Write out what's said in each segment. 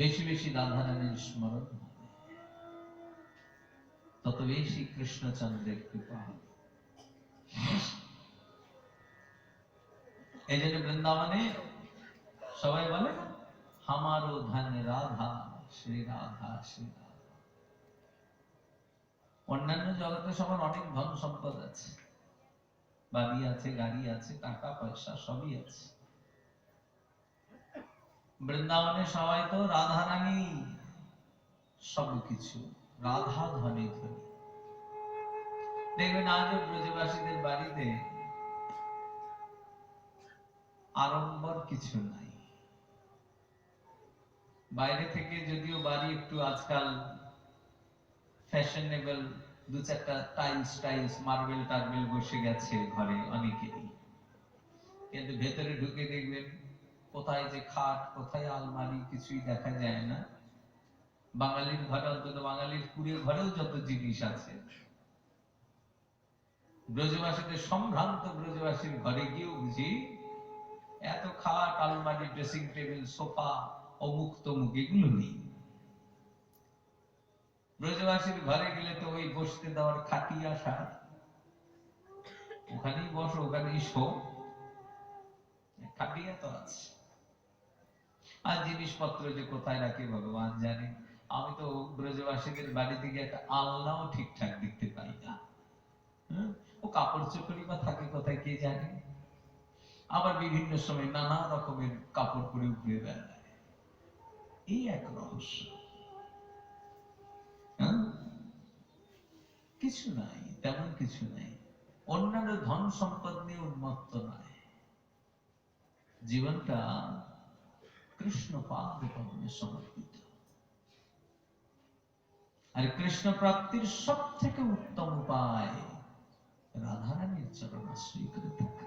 বেশি বেশি রাধা রানীর স্মরণ হবে, তত বেশি কৃষ্ণচন্দ্রের কৃপা হবে। এই জন্য বৃন্দাবনে সবাই বলে না, হামারো ধন রাধা, শ্রী রাধা শ্রী রাধা। অন্যান্য জগতে সবার অনেক ধন সম্পদ আছে, বাড়ি আছে, গাড়ি আছে, টাকা পয়সা সবই আছে। বৃন্দাবনে সবাই তো রাধা রানী সবকিছু, রাধা ধনী ধনী। দেখবেন আজও ব্রজবাসীদের বাড়িতে আড়ম্বর কিছু নাই। বাইরে থেকে যদিও বাড়ি একটু আজকাল ফ্যাশনেবল, দু চারটা টাইলস মার্বেল টার্বেল বসে গেছে ঘরে অনেকেরই, কিন্তু ভেতরে ঢুকে দেখবেন কোথায় যে খাট, কোথায় আলমারি, কিছুই দেখা যায় না। বাঙালির ঘরে, অন্তত বাঙালির কুড়ে ঘরেও যত জিনিস আছে, ব্রজবাসীদের সম্ভ্রান্ত ব্রজবাসীর ঘরে গিয়েও বুঝি এত খাট, আলমারি, ড্রেসিং টেবিল, সোফা, অমুক তমুক এগুলো নেই। ব্রজবাসীর ঘরে গেলে তো ওই বসতে দেওয়ার খাটিয়া আসা, ওখানেই বসো, ওখানেই শো, খাটিয়া তো আছে। আর জিনিসপত্র যে কোথায় রাখে ভগবান জানে। আমি তো ব্রজবাসীদের বাড়ি থেকে একটা আলনাও ঠিকঠাক দেখতে পাই না। ও কাপড় চোপড়ি বা থাকে কোথায় কে জানে। আবার বিভিন্ন সময় নানা রকমের কাপড় পরে ঘুরে বেড়ায়, এই এক রহস্য। কিছু নাই, তেমন কিছু নাই। অন্যান্য ধন সম্পদ নিয়ে উন্মত্ত নয়, জীবনটা কৃষ্ণ পাদ পদ্মে সমর্পিত। আর কৃষ্ণ প্রাপ্তির সব থেকে উত্তম উপায় রাধারানীর চরণ আশ্রয় করে থাকা।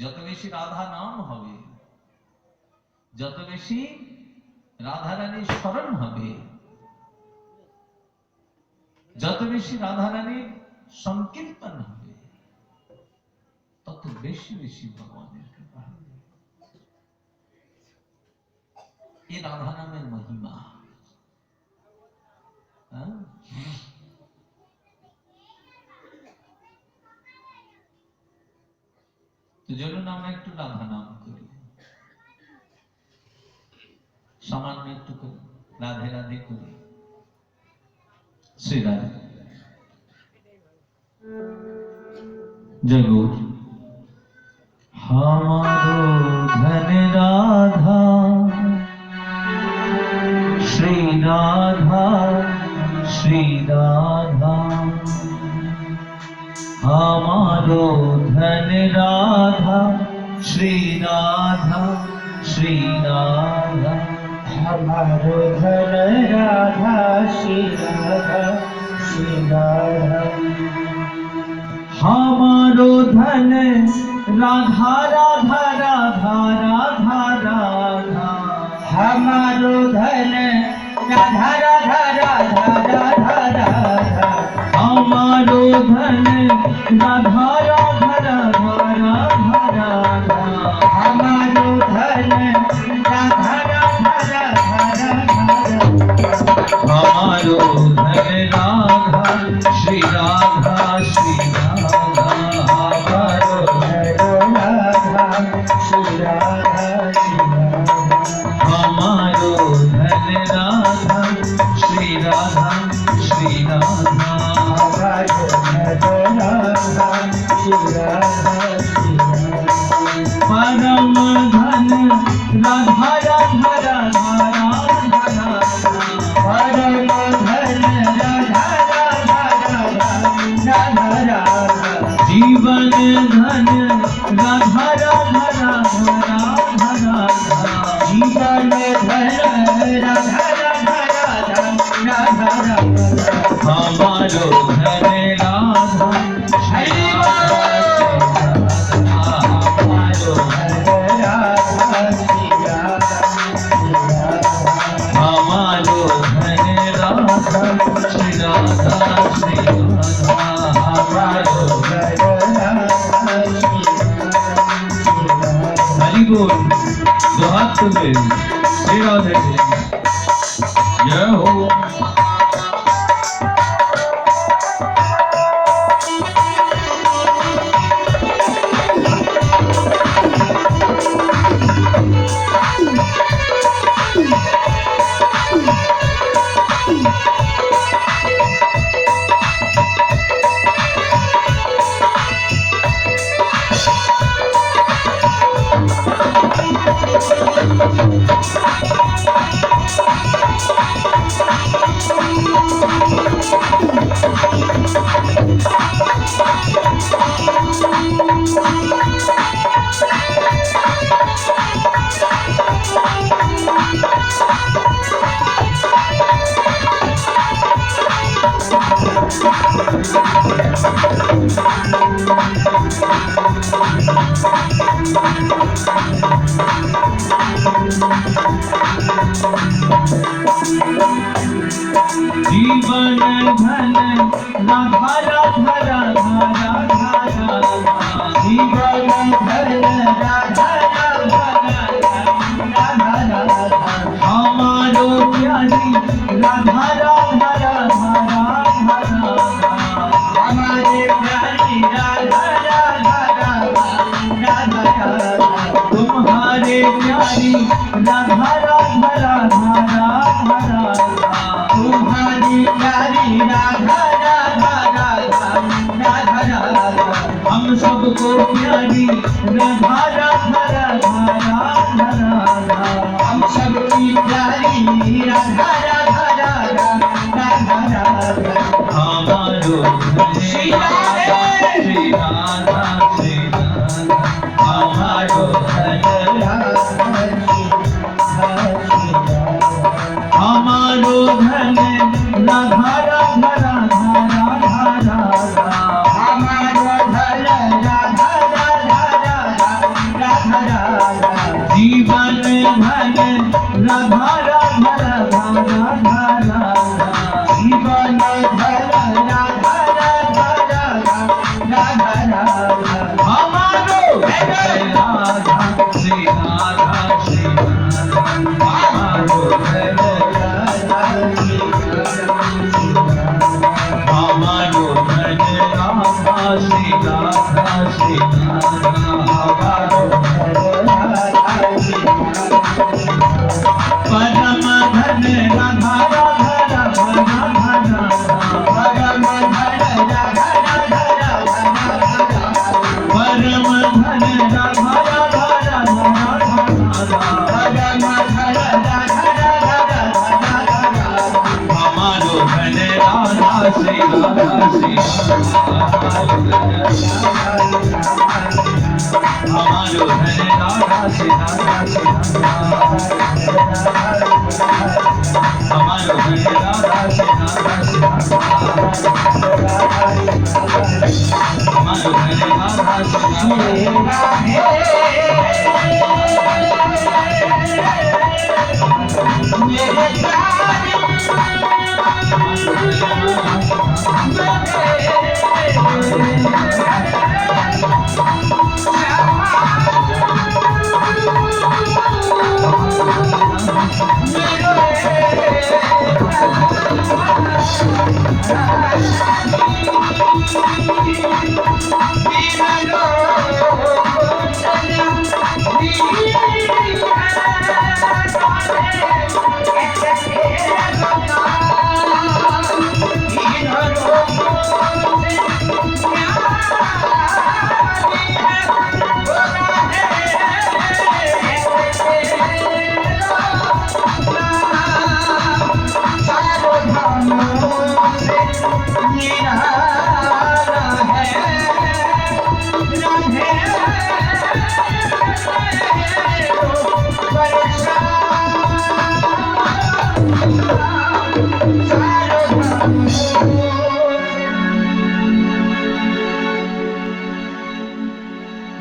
যত বেশি রাধা নাম হবে, যত বেশি রাধারানীর স্মরণ হবে, যত বেশি রাধারানীর সংকীর্তন হবে, তত বেশি বেশি ভগবানের কৃপা হবে। এই রাধা নামের মহিমা। তো চলুন আমরা একটু রাধা নাম করি, সামান্য একটু করি, রাধে রাধে করি। শ্রী রাধে জগৎ हमारो धन राधा, श्री राधा श्री राधा। हमारो धन राधा, श्री राधा श्री राधा। हमारो धन राधा, श्री राधा श्री राधा। हमारो धन राधा राधा राधा राधा राधा। हमारो धन राधा राधा राधा राधा राधा। हमारो धन राधा राधा राधा राधा राधा। हमारो धन राधा राधा राधा राधा। हमारो धन राधा, श्री राधा श्री राधा। हमारो धन राधा, श्री राधा श्री राधा। हमारो धन राधा, श्री राधा श्री राधा। हमारो धन राधा, श्री राधा श्री राधा। परम धन राधा राधा राधा राधा राधा। परम धन राधा राधा राधा राधा राधा। जीवन धन राधा राधा राधा राधा राधा। जीवन धन राधा राधा राधा राधा राधा। हमारो धन राधा, श्री राधा श्री राधा। हमारो धन राधा, श्री राधा श्री राधा। हमारो धन राधा, श्री राधा श्री राधा। हमारो धन राधा, श्री राधा श्री राधा। हरि बोल, दो हाथ तुले। श्री राधे जय हो। जीवन धन राधा राधा राधा राधा जीवन धन राधा राधा राधा राधा हमारो प्यारी राधा राधा राधा राधा हमारे प्यारी राधा राधा राधा राधा तुम्हारे प्यारी राधा राधा राधा राधा तुम्हारी प्यारी राधा राधा राधा राधा राधा हम सबको प्यारी राधा राधा राधा राधा हम सबकी प्यारी राधा राधा राधा राधा राधा हमारो श्री राधे श्री राधा श्री राधा हमारो हमारो धन राधा राधा राधा राधा हमारो धन राधा राधा राधा राधा जीवन धन राधा राधा राधा राधा जीवन धन राधा राधा राधा राधा हमारो राधा श्री राधा श्री राधा हमारो हमारो धन राधा श्री राधा श्री राधा हमारो परम धन राधा राधा राधा राधा परम धन राधा राधा राधा परम धन राधा राधा राधा परम धन राधा राधा राधा हमारो धन राधा श्री राधा श्री हमारो धन राधा श्री राधा श्री हमारो धन राधा श्री राधा श्री हमारो धन राधा श्री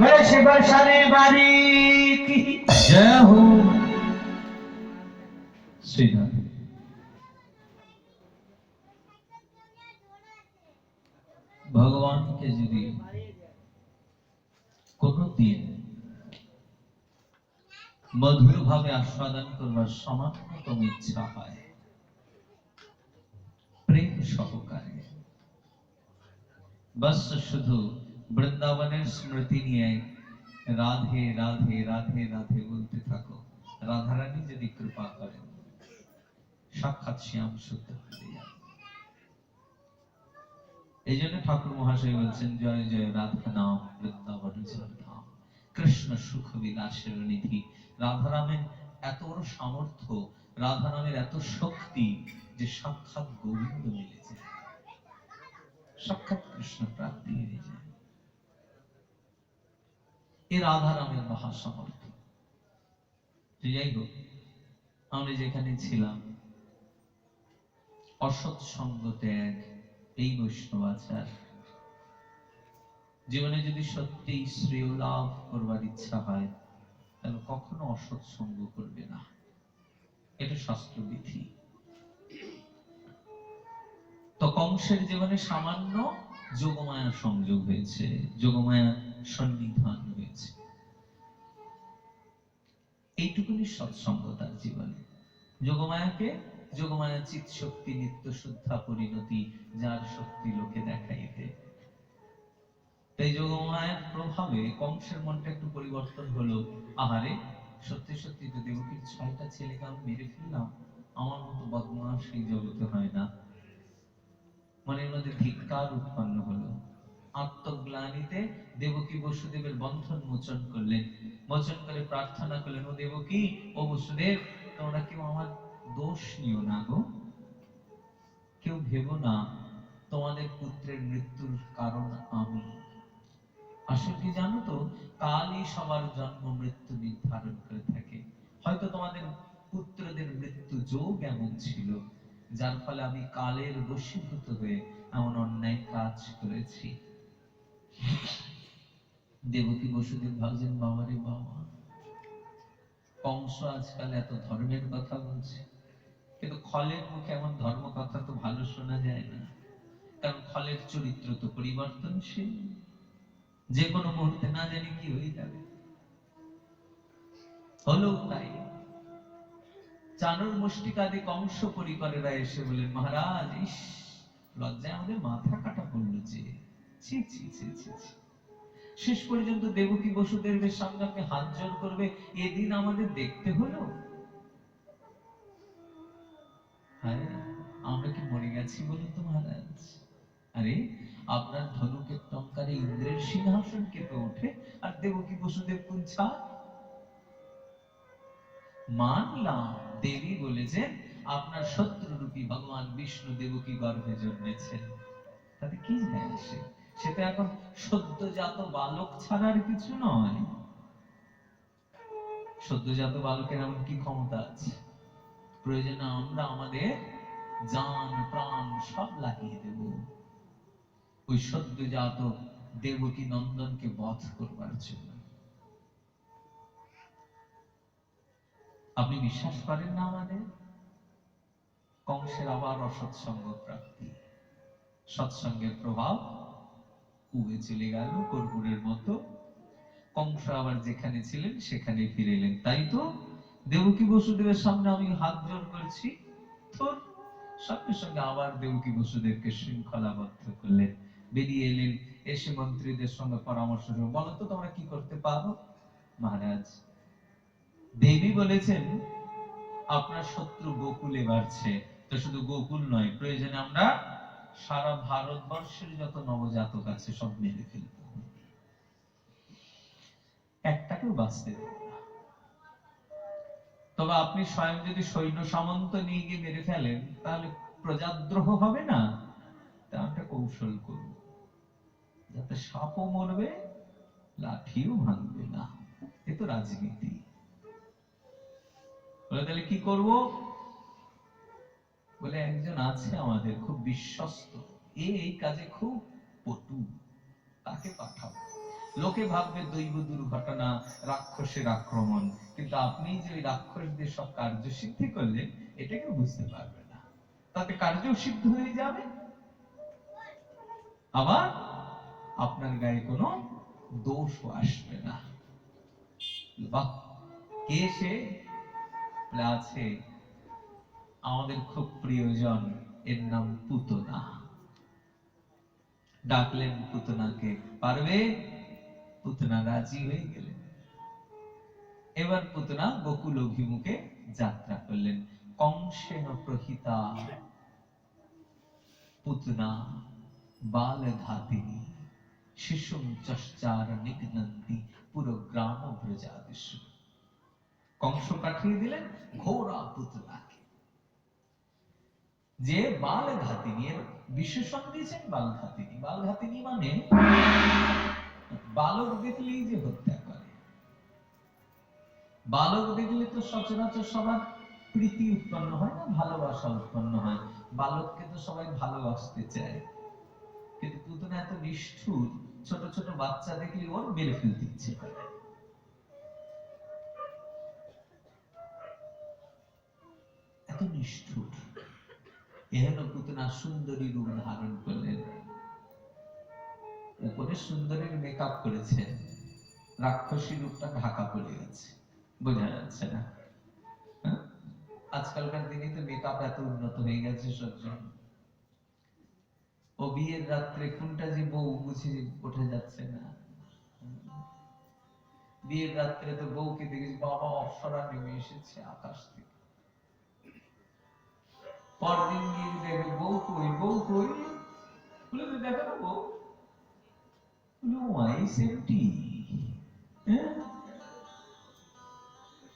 वर्ष बरसाने वाली की जय हो सीधा भगवान के जरिए কোনো দিন মধুর ভাবে আস্বাদন করবার সামান্যতম ইচ্ছা হয়, প্রেম সহকারে বাস শুধু বৃন্দাবনের স্মৃতি নিয়ে রাধে রাধে রাধে রাধে বলতে থাকো। রাধারানী যদি কৃপা করেন সাক্ষাৎ শ্যাম সুন্দর হয়ে যাবে। এই জন্য ঠাকুর মহাশয় বলছেন, জয় জয় রাধা নাম বৃন্দাবন ধাম, কৃষ্ণ সুখ বিলাসের নিধি। রাধারামের এত বড় সামর্থ্য, রাধারামের এত শক্তি যে সাক্ষাৎ গোবিন্দ মিলে যায়, সাক্ষাৎ কৃষ্ণ প্রাপ্তি হয়ে যায়। এই রাধারামের মহাসামর্থ্য। যাই হোক, আমরা যেখানে ছিলাম, অসৎ সঙ্গ ত্যাগ, এই বৈষ্ণবাচার জীবনে যদি সত্যি শ্রেয় লাভ করবার ইচ্ছা হয়, তাহলে কখনো অসৎ সঙ্গ করবে না, এটা শাস্ত্রবিধি। তো কংসের জীবনে সামান্য যোগমায়া সংযোগ হয়েছে, যোগমায়া সন্নিধান হয়েছে, এইটুকুনি সৎসঙ্গ তার জীবনে। যোগমায়াকে, যোগমায়া চিৎ শক্তি, নিত্য শুদ্ধা পরিণতি, যার শক্তি লোকে দেখাইবে। তাই যোগমায়ার প্রভাবে কংসের মনটা একটু পরিবর্তন হলো। আহারে, সত্যি সত্যি তো দেবকীর 6টা ছেলেকে আমি মেরে ফেললাম, আমার মতো বদমাশ এই জগতে হয় না। মনের মধ্যে ধিক্কার উৎপন্ন হলো। আত্মগ্লানিতে দেবকী বসুদেবের বন্ধন মোচন করলেন, মোচন করে প্রার্থনা করলেন, ও দেবকী, ও বসুদেব, তোমরা কেউ আমার দোষ নিও না গো, কেউ ভেবো না তোমাদের পুত্রের মৃত্যুর কারণ আমি। আসলে কি জানো তো, কালই সবার জন্ম মৃত্যু নির্ধারণ করে থাকে। হয়তো তোমাদের পুত্রদের মৃত্যু যোগ এমন ছিল, যার ফলে আমি কালের বশীভূত হয়ে এমন অন্যায় কাজ করেছি। দেবকী বসুদেব ভাবছেন, বাবারে বাবা, কংস আজকাল এত ধর্মের কথা বলছে, কিন্তু খলের মুখে এমন ধর্ম কথা তো ভালো শোনা যায় না, কারণ খলের চরিত্র তো পরিবর্তনশীল, যে কোনো মুহূর্তে না জানি কি হয়ে যাবে। হলো তাই। চানুর মুষ্টিকাদি কংস পরিবারেরা এসে বলেন, মহারাজ, ইস, লজ্জায় আমাদের মাথা কাটা পড়লো যে, ছি ছি ছি ছি ছি। শেষ পর্যন্ত দেবকী বসুদেবের সামনে আপনি হাত জোড় করবে, এদিন আমাদের দেখতে হলো। হ্যাঁ, আমরা কি মরে গেছি বলুন তো মহারাজ? আরে, আপনার ধনুকের টঙ্কারে ইন্দ্রের সিংহাসন কেঁপে ওঠে, আর দেবকী বসুদেব কোন ছাড়। মানলাম দেবী বলেছেন আপনার শত্রুরূপী ভগবান বিষ্ণু দেবকী গর্ভে জন্মেছেন, তাতে কি যায় আসে? সে তো এখন সদ্যজাত বালক ছাড়ার কিছু নয়। সদ্যজাত বালকের এমন কি ক্ষমতা আছে? প্রয়োজনে আমরা আমাদের জান প্রাণ সব লাগিয়ে দেব ওই সদ্যজাত দেবকী নন্দনকে বধ করবার জন্য। আপনি বিশ্বাস করেন না আমাদের? কংসের আবার অসৎসঙ্গ প্রাপ্তি, সৎসঙ্গের প্রভাব উবে চলে গেল কর্পূরের মতো। কংস আবার যেখানে ছিলেন সেখানে ফিরে এলেন। তাই তো দেবকী বসুদেবের সামনে আমি হাত জোড় করছি, তো সঙ্গে সঙ্গে আবার দেবকী বসুদেবকে শৃঙ্খলাবদ্ধ করলেন, বেরিয়ে এলেন, এসে মন্ত্রীদের সঙ্গে পরামর্শ করলেন, বলো তো তোমরা কি করতে পারো? মহারাজ, দেবী বলেছেন আপনার শত্রু গোকুলে বাড়ছে, তো শুধু গোকুল নয়, প্রয়োজনে আমরা সারা ভারতবর্ষের যত নবজাতক আছে সব মেরে ফেলব, একটাকেও বাঁচতে দেব না। তবে আপনি স্বয়ং যদি সৈন্য সামন্ত নিয়ে গিয়ে মেরে ফেলেন, তাহলে প্রজাদ্রোহ হবে না? তা একটা কৌশল করব, যাতে সাপও মরবে, লাঠিও ভাঙবে না। এ তো রাজনীতি। বলে তাহলে কি করব? বলে একজন আছে আমাদের খুব বিশ্বস্ত, এই কাজে খুব পটু, তাকে পাঠাবো। লোকে ভাববে দৈব দুর্ঘটনা, রাক্ষসের আক্রমণ, কিন্তু আপনি যে ওই রাক্ষসদের সব কার্য সিদ্ধি করলেন, এটাকে বুঝতে পারবে না, তাতে কার্য সিদ্ধ হয়ে যাবে, আবার আপনার গায়ে কোনো দোষও আসবে না। বাহ, কে সে? বলে, আছে আমাদের খুব প্রিয়জন, এর নাম পুতনা। ডাকলেন পুতনাকে, পারবে? পুতনা রাজি হয়ে গেলেন। এবার পুতনা গোকুল অভিমুখে যাত্রা করলেন। কংসেন প্রহিতা পুতনা বালঘাতিনী শিশুম চশ্চার নিঘ্নন্তি পুরো গ্রাম ব্রজাদিষু। কংস পাঠিয়ে দিলেন ঘোড়া পুতনাকে, যে বালঘাতিনী। এর বিশেষণ দিয়েছেন বালঘাতিনী। বালঘাতিনী মানে বালক দেখলেই যে হত্যা করে। বালক দেখলে তো সচরাচর সবার প্রীতি উৎপন্ন হয় না, ভালোবাসা উৎপন্ন হয়। বালককে তো সবাই ভালোবাসতে চায়, কিন্তু পুতনা এত নিষ্ঠুর, ছোট ছোট বাচ্চা দেখলে ওর মেরে ফেলতে ইচ্ছে করে। এত নিষ্ঠুর। এহেন পুতনা সুন্দরী রূপ ধারণ করলেন। উপরে সুন্দরীর মেকআপ করেছেন, রাক্ষসী রূপটা ঢাকা পড়ে গেছে, বোঝা যাচ্ছে না। আজকালকার দিনে তো মেকআপ এত উন্নত হয়ে গেছে সবজন। ও বিয়ের রাত্রে কোনটা যে বউ বুঝে ওঠে যাচ্ছে না। বিয়ের রাত্রে তো বউকে দেখেছি বাবা অপ্সরা নেমে এসেছে আকাশ থেকে। পরদিন গিয়ে দেখবে বউ কই, বউ কই, বলে দেখো না বউ, বলে সেমটি।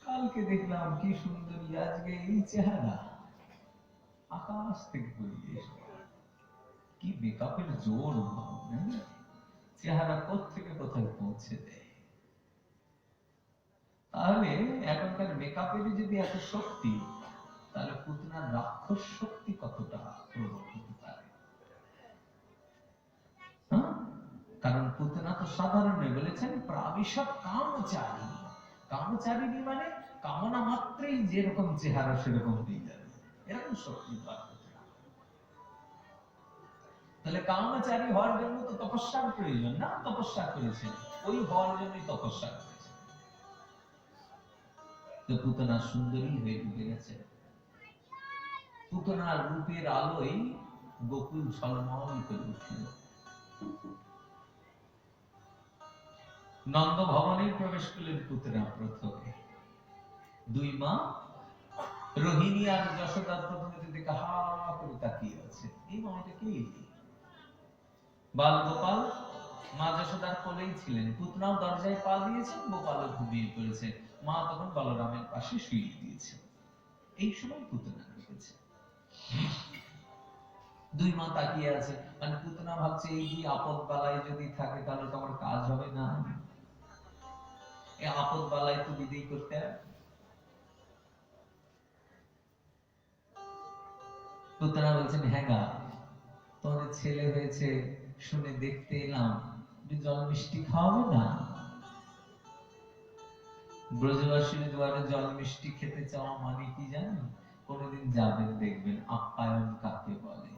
কালকে দেখলাম কি সুন্দরী, আজকে এই চেহারা, আকাশ থেকে পড়ে এসে। কি মেকআপের জোর, চেহারা কোত্থেকে কোথায় পৌঁছে দেয়। তাহলে এখনকার মেকআপের যদি এত শক্তি, তাহলে পুতনার রাক্ষস শক্তি কতটা প্রবল হতে পারে। কারণ পুতনা তো সাধারণ নয়, বলেছেন প্রাবিশৎ কামচারী। কামচারিণী মানে কামনা মাত্রেই যেরকম চেহারা সেরকম হয়ে যাবে, এরকম শক্তি। তাহলে কামচারী হওয়ার জন্য তো তপস্যার প্রয়োজন না, তপস্যা করেছেন, ওই হওয়ার জন্যই তপস্যা করেছেন। তো পুতনা সুন্দরী হয়ে উঠে গেছে। পুতনার রূপের আলোয় গোকুল ঝলমল করে উঠল। নন্দ ভবনে প্রবেশ করলেন পুতনা প্রথমে। দুই মা রোহিণী আর যশোদা প্রথমে দিকে হা করে তাকিয়ে আছে, এই মা এটা কি? বাল গোপাল মা যশোদার কোলেই ছিলেন, পুতনাও দরজায় পা দিয়েছেন, গোপালও ঘুমিয়ে পড়েছে, মা তখন বলরামের পাশে শুয়ে দিয়েছে। এই সময় পুতনা ঢুকেছে। দুই মা তাকিয়ে আছে, মানে পুতনা ভাবছে এই দুই আপদ বালায় যদি থাকে তাহলে তো আমার কাজ হবে না, এই আপদ বালায় তো বিদায় করতে হবে। পুতনা বলছেন, হ্যাঁ গা, তোমাদের ছেলে হয়েছে শুনে দেখতে এলাম, জল মিষ্টি খাওয়াবে না? ব্রজবাসীর দুয়ারে জল মিষ্টি খেতে চাওয়া মানে কি জানেন? কোনদিন যাবেন দেখবেন আপ্যায়ন কাকে বলে।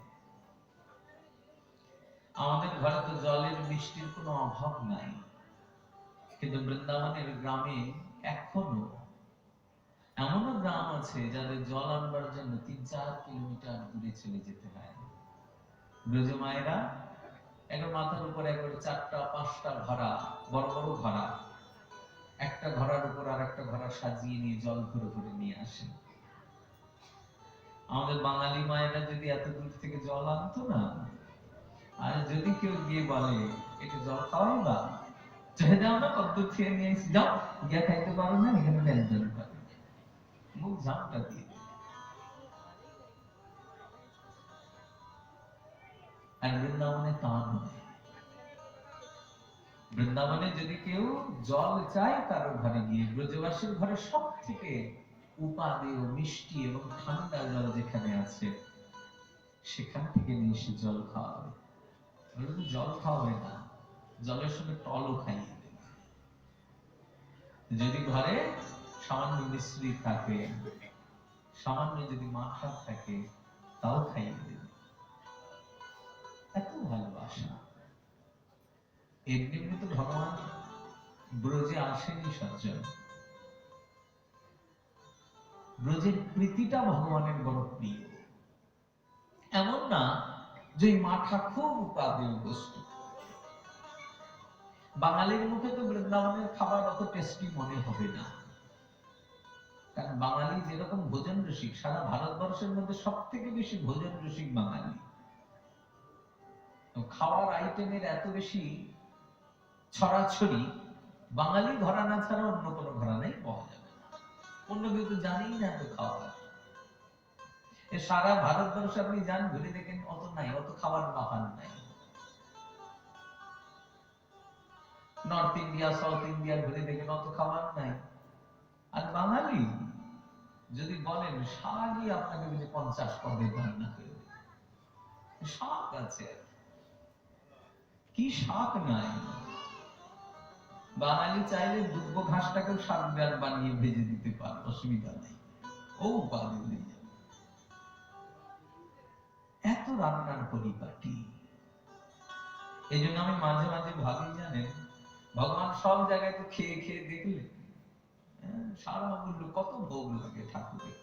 আমাদের ঘরে তো জলের মিষ্টির কোনো অভাব নাই, কিন্তু বৃন্দাবনের গ্রামে এখনো এমনও গ্রাম আছে যাদের জল আনবার জন্য ৩-৪ কিলোমিটার দূরে চলে যেতে হয়। ব্রজ মায়েরা একবার মাথার উপর একবার ৪টা-৫টা ঘড়া, বড় বড় ঘড়া, একটা ঘড়ার উপর আর একটা ঘড়া সাজিয়ে নিয়ে জল ভরে ভরে নিয়ে আসেন। আমাদের বাঙালি মায়েরা যদি এত দূর থেকে জল আনতো না, আর যদি কেউ গিয়ে বলে একটু জল খাওয়াই বা, চলে যাও না, কত দূর খেয়ে নিয়ে এসে যাও, গিয়া খাইতে পারো না, এখানে ব্যঞ্জন পাবে, মুখ ঝামটা দিয়ে। আর বৃন্দাবনে তা নয়। বৃন্দাবনে যদি কেউ জল চায় কারো ঘরে গিয়ে, ব্রজবাসীর ঘরে সব থেকে উপাদেয় মিষ্টি এবং ঠান্ডা জল যেখানে আছে সেখান থেকে নিয়ে এসে জল খাওয়াবে। জল খাওয়াবে না, জলের সঙ্গে টলও খাইয়ে দেবে। যদি ঘরে সামান্য মিশ্রি থাকে, সামান্য যদি মাখা থাকে, তাও খাইয়ে দেবে। এত ভালোবাসা। এমনি তো ভগবান ব্রজে আসেনি সজ্জন, ব্রজের প্রীতিটা ভগবানের বড় প্রিয়। এমন না যে মাঠা খুব উপাদেয় বস্তু। বাঙালির মুখে তো বৃন্দাবনের খাবার অত টেস্টি মনে হবে না, কারণ বাঙালি যেরকম ভোজন রসিক, সারা ভারতবর্ষের মধ্যে সব থেকে বেশি ভোজন রসিক বাঙালি। খাওয়ার আইটেমের এত বেশি ছড়াছড়ি, বাঙালি ঘরানা ছাড়া অন্য কোনো ঘরানাই পাওয়া যাবে না। অন্য কেউ তো জানেই না এত খাবার। সারা ভারতবর্ষে আপনি যান, ঘুরে দেখেন অত নাই, অত খাবার বাহার নাই। নর্থ ইন্ডিয়া, সাউথ ইন্ডিয়া ঘুরে দেখেন অত খাবার নাই। আর বাঙালি যদি বলেন শাকই আপনাকে 50 পদের রান্না করে দেবে। শাক আছে, কি শাক নাই? বাঙালি চাইলে দুব্ব ঘাসটাকেও শাক বানিয়ে ভেজে দিতে পারে, অসুবিধা নেই, ও উপাদেয় হয়ে যাবে। এত রান্নার পরিপাটি। এই জন্য আমি মাঝে মাঝে ভাবি, জানেন, ভগবান সব জায়গায় তো খেয়ে খেয়ে দেখলে সারা মূল্য কত ভোগ লাগে ঠাকুরের,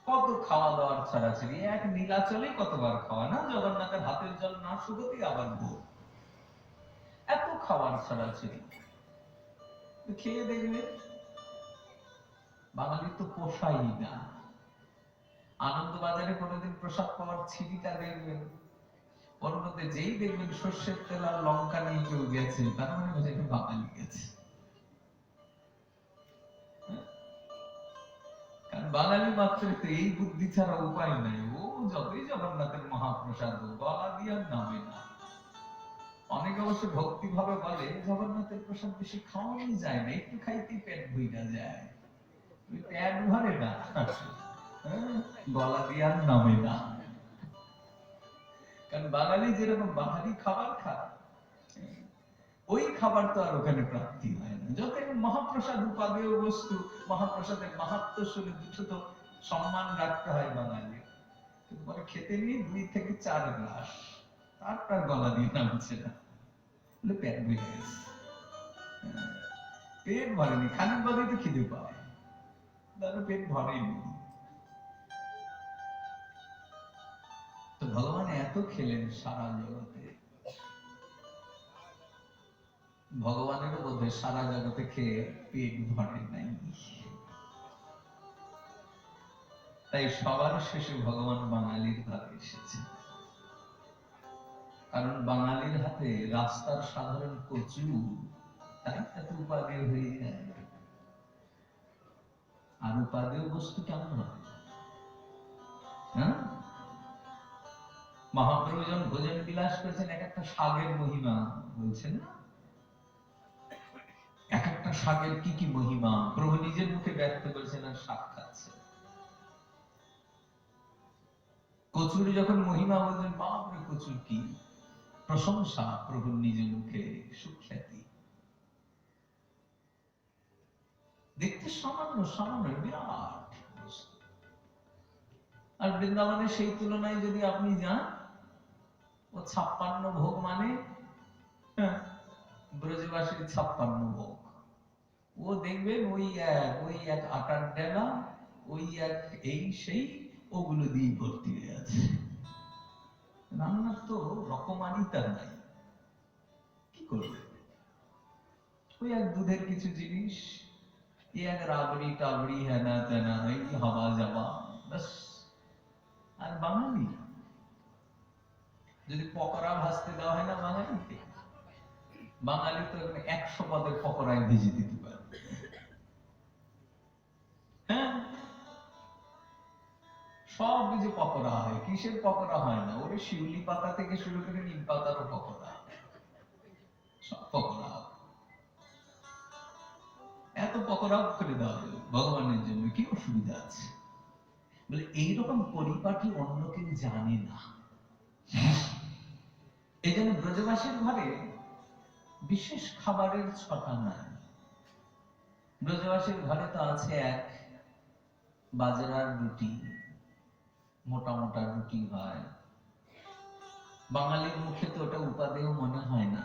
কত খাওয়া দাওয়ার ছাড়াছাড়ি। এক নীলাচলে কতবার খাওয়া না, জগন্নাথের হাতের জল না শুকোতেই আবার ভোগ, এত খাওয়ার ছাড়াছাড়ি। খেয়ে দেখবে বাঙালি তো পোষাই না। আনন্দবাজারে কোনোদিন প্রসাদ পাওয়ার ছিটিটা দেখবেন, ওর মধ্যে যেই দেখবেন সর্ষের তেল আর লঙ্কা নিয়ে কেউ গেছে, তার মানে বোঝা একটু বাঙালি গেছে। কারণ বাঙালি মাত্র তো এই বুদ্ধি ছাড়া উপায় নাই। ও যতই জগন্নাথের মহাপ্রসাদ গলা দিয়ে নামে না। অনেকে অবশ্য ভক্তি ভাবে বলে জগন্নাথের প্রসাদ বেশি খাওয়াই যায় না, একটু খাইতে পেট ভইরা যায়, পেট ভরে না, গলা দিয়ে নামে না। কারণ বাঙালি যেরকম বাঙালি খাবার খায়, ওই খাবার তো আর ওখানে প্রাপ্তি হয় না। যত মহাপ্রসাদ উপাদেয় বস্তু, মহাপ্রসাদের মাহাত্ম শুনে দুটো তো সম্মান রাখতে হয় বাঙালি। কিন্তু পরে খেতে নিয়ে 2 থেকে 4 গ্লাস, তারপর গলা দিয়ে নামছে না, পেট ভরে গেছে। পেট ভরেনি, খানিক বাদে তো খিদে পায়, তারপর পেট ভরেনি। তো ভগবান এত খেলেন সারা জগতে, ভগবানেরও বোধহয় সারা জগতে খেয়ে পেট ভরে নাই। তাই সবার শেষে ভগবান বাঙালির ঘরে এসেছে। কারণ বাঙালির হাতে রাস্তার সাধারণ কচু, তাই এত উপাদেয় হয়ে যায়। আর উপাদেয় বস্তু কেমন হয়? হ্যাঁ, মহাপ্রভু যখন ভোজন বিলাস করেছেন, এক একটা শাকের মহিমা বলছেন না, এক একটা শাকের কি কি মহিমা প্রভু নিজের মুখে ব্যক্ত করেছেন, আর শাক খাচ্ছে। কচুর যখন মহিমা বলছেন, বাপরে কচুর কি প্রশংসা, প্রভুর নিজের মুখে সুখ্যাতি। দেখতে সামান্য সামান্য বিরাট বস্তু। আর বৃন্দাবনে সেই তুলনায় যদি আপনি যান, ও 56 ভোগ মানে ব্রজবাসীর 56 ভোগ। ও দেখবেন ওই এক আটার ডেলা, ওই এক এই সেই, ওগুলো দিয়ে ভর্তি হয়ে আছে। রান্নার তো রকমারিতা নাই, কি করবে? ওই এক দুধের কিছু জিনিস, এক রাবড়ি টাবড়ি, হেনা তেনা, এই হাওয়া যাওয়া, ব্যাস। আর বাঙালি যদি পকোড়া ভাজতে দেওয়া হয় না বাঙালিকে, বাঙালি তো 100 পদের পকোড়ায় ভেজে দিতে পারে। হ্যাঁ, সব কিছু পকোড়া হয়। কিসের পকোড়া হয় না? ওরে শিউলি পাতা থেকে শুরু করে নিম পাতারও পকোড়া, সব পকোড়া। এত পকোড়া করে দেওয়া হবে ভগবানের জন্য, কি অসুবিধা আছে? বলে এইরকম পরিপাটি অন্য কেউ জানে না। এই জন্য ব্রজবাসীর ঘরে বিশেষ খাবারের ছটা নাই। ব্রজবাসীর ঘরে তো আছে এক বাজরার রুটি, মোটা মোটা রুটি হয়। বাঙালির মুখে তো ওটা উপাদেয় মনে হয় না।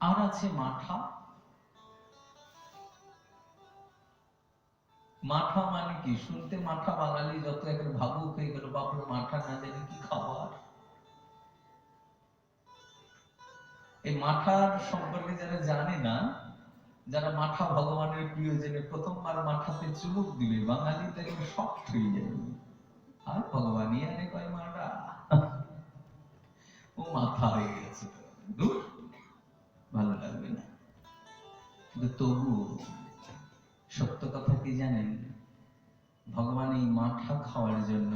আর আছে মাঠা, মাঠা মানে কি? শুনতে মাঠা বাঙালি যত একটা ভাবুক হয়ে গেল, বাপরে মাঠা না জানি কি খাবার। এই মাঠার সম্পর্কে যারা জানে না, যারা মাঠা ভগবানের প্রিয়জনে প্রথমবার মাঠাতে চুমুক দিবে, বাঙালি তাকে শক্ত হয়ে যাবে। আর ভগবানই আনে কয় মাঠা, ও মাথা হয়ে গেছে, দূর, ভালো লাগবে না। কিন্তু তবুও সত্য কথা কি জানেন? ভগবান এই মাঠা খাওয়ার জন্য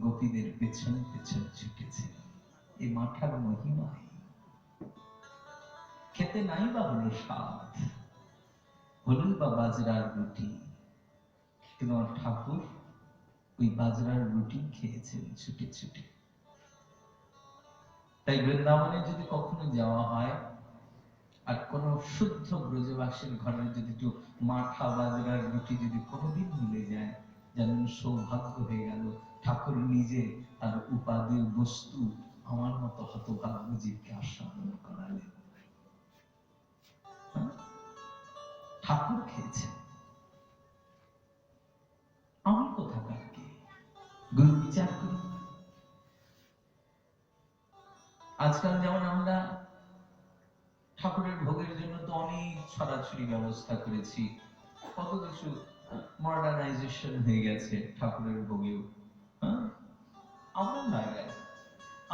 গোপীদের পেছন পেছন ছুটেছে। এই মাঠার মহিমায় খেতে নাই বা হলো স্বাদ, হলুদ বা বাজরার রুটি, কিন্তু আমার ঠাকুর ওই বাজরার রুটি খেয়েছেন ছুটে ছুটে। তাই বৃন্দাবনে যদি কখনো যাওয়া হয় আর কোন শুদ্ধ ব্রজবাসীর ঘরে যদি একটু মাঠা বাজরার রুটি যদি কোনোদিন মিলে যায়, যেমন সৌভাগ্য হয়ে গেল। ঠাকুর নিজে তার উপাদেয় বস্তু আমার মতো হতভাগ্য জীবকে আস্বাদন করালেন। ঠাকুর খেয়েছেন, আমি কোথাকার কে? গুরু বিচার করি। আজকাল যেমন আমরা ঠাকুরের ভোগের জন্য তো অনেক ছড়াছড়ি ব্যবস্থা করেছি, কত কিছু মডার্নাইজেশন হয়ে গেছে ঠাকুরের ভোগেও। আমরা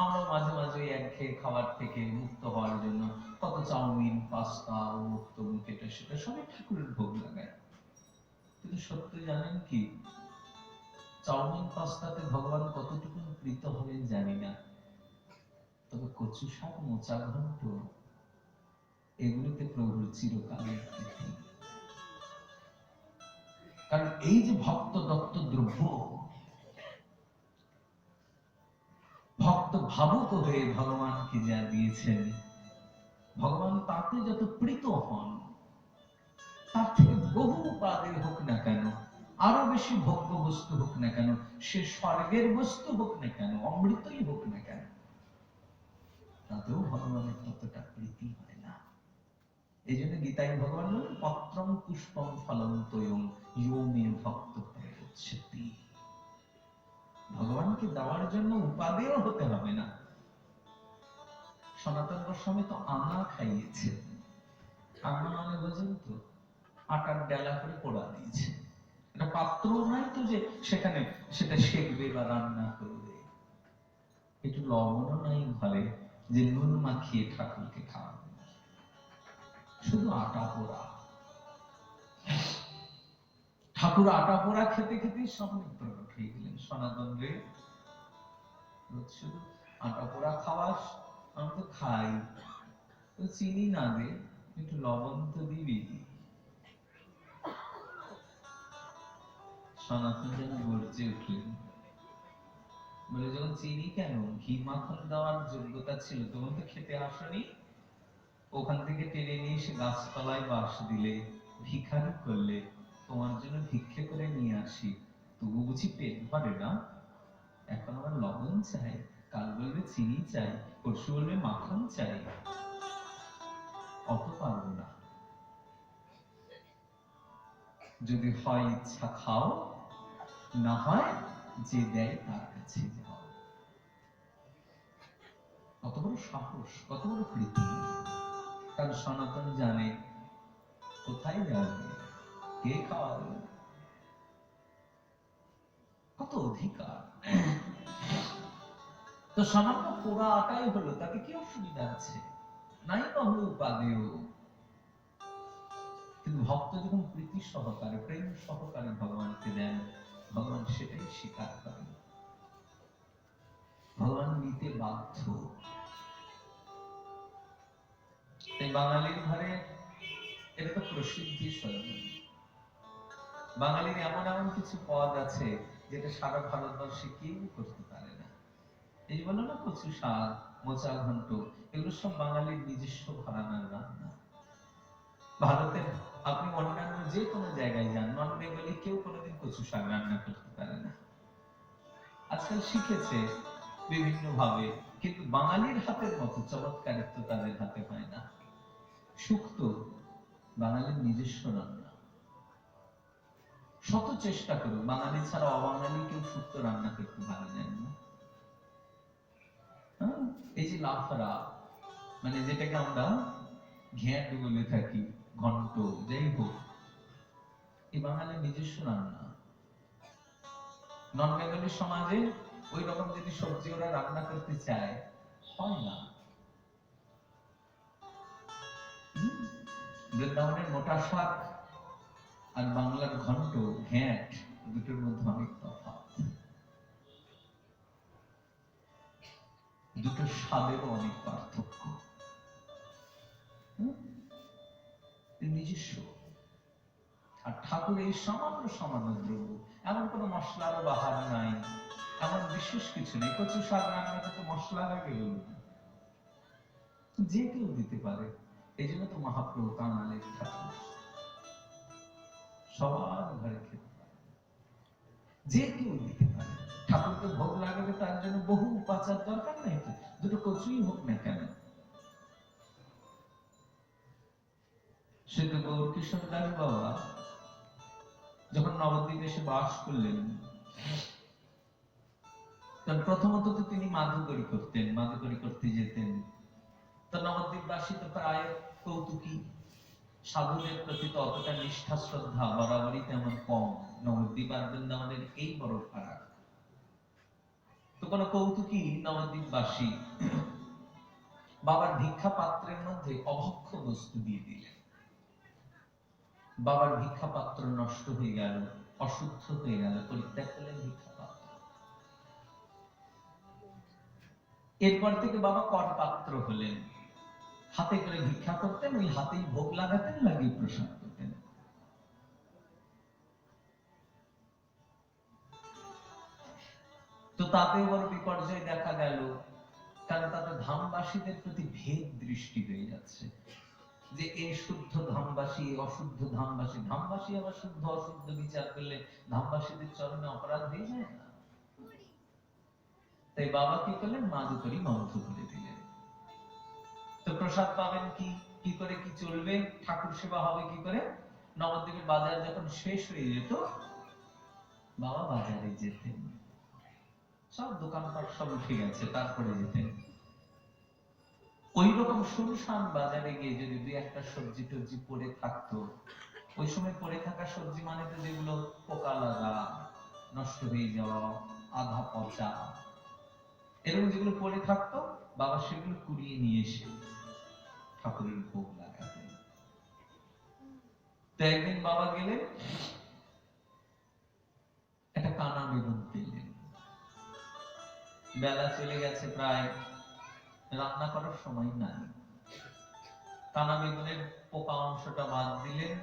আমরা মাঝে মাঝে একঘেয়ে খাবার থেকে মুক্ত হওয়ার জন্য কত চাউমিন, পাস্তা, অমুক তমুক, এটা সেটা সবই ঠাকুরের ভোগ লাগায়। কিন্তু সত্য জানেন কি? চাউমিন পাস্তাতে ভগবান কতটুকু প্রীত হবেন জানি না, তবে কচু শাক, মোচা ঘন্ট, এগুলিতে প্রভুর চিরকালের প্রীতি। কারণ এই যে ভক্ত দত্ত দ্রব্য, ভক্ত ভাবুক হয়ে ভগবানকে যা দিয়েছেন, ভগবান তাতে যত প্রীত হন, তার থেকে বহু উপাদেয় হোক না কেন, আরো বেশি ভোগ্য বস্তু হোক না কেন, সে স্বর্গের বস্তু হোক না কেন, অমৃতই হোক না কেন, তাতেও ভগবানের ততটা প্রীতি হয় না। এই জন্য গীতায় ভগবান বলেন, পত্রং পুষ্পং ফলং তয়ং ইয়ো মে ভক্ত প্রয়চ্ছতি। ভগবানকে দেওয়ার জন্য উপাদেয় হতে হবে না। সনাতন গোস্বামী তো আনা খাইয়েছে। আনা মানে বোঝেন তো? আটার ডালা করে পোড়া দিয়েছে। এটা পাত্র নাই তো যে সেখানে সেটা সেকবে বা রান্না করবে। একটু লবণও নাই ঘরে যে নুন মাখিয়ে ঠাকুরকে খাওয়াবে। শুধু আটা পোড়া। ঠাকুর আটা পোড়া খেতে খেতেই সামনে প্রকট হয়ে গেলেন। সনাতন রে, শুধু আটা পোড়া খাওয়াস? আমি তো খাই, তো চিনি না দে, একটু লবণ তো দিবি। সনাতন যেন গর্জে উঠলেন, বলে, যখন চিনি কেন, ঘি মাখন দেওয়ার যোগ্যতা ছিল তখন তো খেতে আসনি। ওখান থেকে টেনে নিয়ে এসে গাছতলায় বাস দিলে, ভিখারি করলে, তোমার জন্য ভিক্ষে করে নিয়ে আসি, তবু বুঝি পেট ভরে না? এখন আমার লবণ চাই, কাল বলবে চিনি চাই, পরশু বলবে মাখন চাই, অত পারবো না। যদি হয় ইচ্ছা খাও, না হয় যে দেয় তার কাছে যাও। কত বড় সাহস, কত বড় প্রীতি। কারণ সনাতন জানে কোথায় যাবে, কে খাওয়াবে, কত অধিকার। তো সামান্য পোড়া আটাই হলো, তাতে কি অসুবিধা আছে? নাই বা হলো উপাদেয়। কিন্তু ভক্ত যখন প্রীতি সহকারে, প্রেম সহকারে ভগবানকে দেন, ভগবান সেটাই স্বীকার করেন। ভগবান নিতে বাধ্য। তাই বাঙালির ঘরে এটা তো প্রসিদ্ধি স্বরূপ। বাঙালির এমন এমন কিছু পদ আছে যেটা সারা ভারতবর্ষে কেউ করতে পারে না। এই বলো না, কচু শাক, মোচা ঘন্ট, এগুলো সব বাঙালির নিজস্ব ঘরানার রান্না। ভারতের আপনি অন্যান্য যে কোনো জায়গায় যান, নন বেঙ্গলি কেউ কোনোদিন কচু শাক রান্না করতে পারে না। আজকাল শিখেছে বিভিন্ন ভাবে, কিন্তু বাঙালির হাতের মতো চমৎকারিত্ব তাদের হাতে হয় না। শুক্তো বাঙালির নিজস্ব রান্না। শত চেষ্টা করুক, বাঙালি ছাড়া অবাঙালি কেউ শুক্তো রান্না করতে ভালো জানে না। এই যে লাফরা, মানে যেটাকে আমরা ঘ্যাঁট বলে থাকি, ঘন্ট, যাই হোক, এই বাঙালির নিজস্ব রান্না। নন বেঙ্গলি সমাজে ওই রকম যদি সবজি ওরা রান্না করতে চায়, হয় না। বৃন্দাবনের মোটা শাক আর বাংলার ঘন্ট, ঘ্যাঁট, দুটোর মধ্যে অনেক তফাৎ, দুটো স্বাদেরও অনেক পার্থক্য। নিজস্ব। আর ঠাকুর এই সামান্য সামান্য দ্রব্য, এমন কোন মশলারও বাহার নাই, এমন বিশেষ কিছু নেই। কচু শাক রান্নাটা তো মশলা লাগে, যে কেউ দিতে পারে। এই জন্য তো মহাপ্রভু কাঙালের ঠাকুর, সবার ঘরে খেতে পারে, যে কেউ দিতে পারে। ঠাকুরকে ভোগ লাগাবে, তার জন্য বহু উপাচার দরকার নেই, দুটো কচুই হোক না কেন। শ্রী গৌর কিশোর দাস বাবা যখন নবদ্বীপে এসে বাস করলেন, তখন প্রথমত তো তিনি মাধুকরী করতেন, মাধুকরী করতে যেতেন। তো নবদ্বীপবাসী তো প্রায় কৌতুকী, সাধুদের প্রতি তো অতটা নিষ্ঠা শ্রদ্ধা বরাবরই তেমন কম। নবদ্বীপ আর বৃন্দাবনের এই বড় ফারাক। তো কোন কৌতুকী নবদ্বীপবাসী বাবার ভিক্ষা পাত্রের মধ্যে অভক্ষ বস্তু দিয়ে দিলেন। বাবার ভিক্ষা পাত্র নষ্ট হয়ে গেল, অশুদ্ধ হয়ে গেল, পরিত্যাগ করলেন ভিক্ষা পাত্র। এরপর থেকে বাবা কর পাত্র হলেন, হাতে করে ভিক্ষা করতেন, ওই হাতেই ভোগ লাগাতেন, লাগিয়ে প্রসাদ করতেন। তো তাতে বড় বিপর্যয় দেখা গেল, কারণ তাতে ধামবাসীদের প্রতি ভেদ দৃষ্টি হয়ে যাচ্ছে, যে এই শুদ্ধ ধামবাসী, অশুদ্ধ ধামবাসী। ধামবাসী আবার শুদ্ধ অশুদ্ধ বিচার করলে ধামবাসীদের চরণে অপরাধ হয়ে যায় না? তাই বাবা কি করলেন, মাধুকরী বন্ধ করে দিলেন। তো প্রসাদ পাবেন কি, কি করে কি চলবে, ঠাকুর সেবা হবে কি করে? নবদ্বীপের বাজার যখন শেষ হয়ে যেত, বাবা বাজারে যেতেন, সব দোকানপাট সব উঠে গেছে, তারপরে যেতেন। ওই রকম শুনশান বাজারে গিয়ে যদি দুই একটা সবজি টবজি পড়ে থাকতো, ওই সময় পড়ে থাকা সবজি মানে তো যেগুলো পোকা লাগা, নষ্ট হয়ে যাওয়া, আধা পচা, এরকম যেগুলো পড়ে থাকতো, বাবা সেগুলো কুড়িয়ে নিয়ে এসে ঠাকুরের ভোগ লাগাতেন। তো একদিন বাবা গেলেন, একটা কানা বেগুন পেলেন। বেলা চলে গেছে প্রায়, রান্না করার সময় নাই। কানা বেগুনের পোকা অংশটা বাদ দিলেন,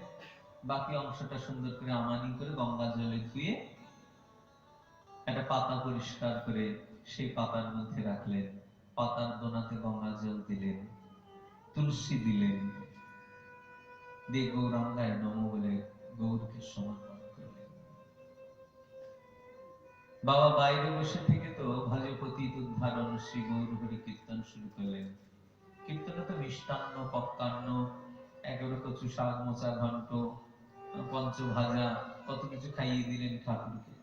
বাকি অংশটা সুন্দর করে আমানি করে গঙ্গা জলে ধুয়ে একটা পাতা পরিষ্কার করে সেই পাতার মধ্যে রাখলেন, পাতার দোনাতে গঙ্গা জল দিলেন, তুলসী দিলেন, দিয়ে গৌরাঙ্গায় নমঃ বলে গৌরকে সমর্পণ করলেন। বাবা বাইরে বসে থেকে তো ভজপতি উদ্ধারণ শ্রী গৌর হরি কীর্তন শুরু করলেন। কীর্তনে তো মিষ্টান্ন, পক্কান্ন, 11 কচু শাক, মোচা ঘন্ট, পঞ্চ ভাজা, কত কিছু খাইয়ে দিলেন ঠাকুরকে।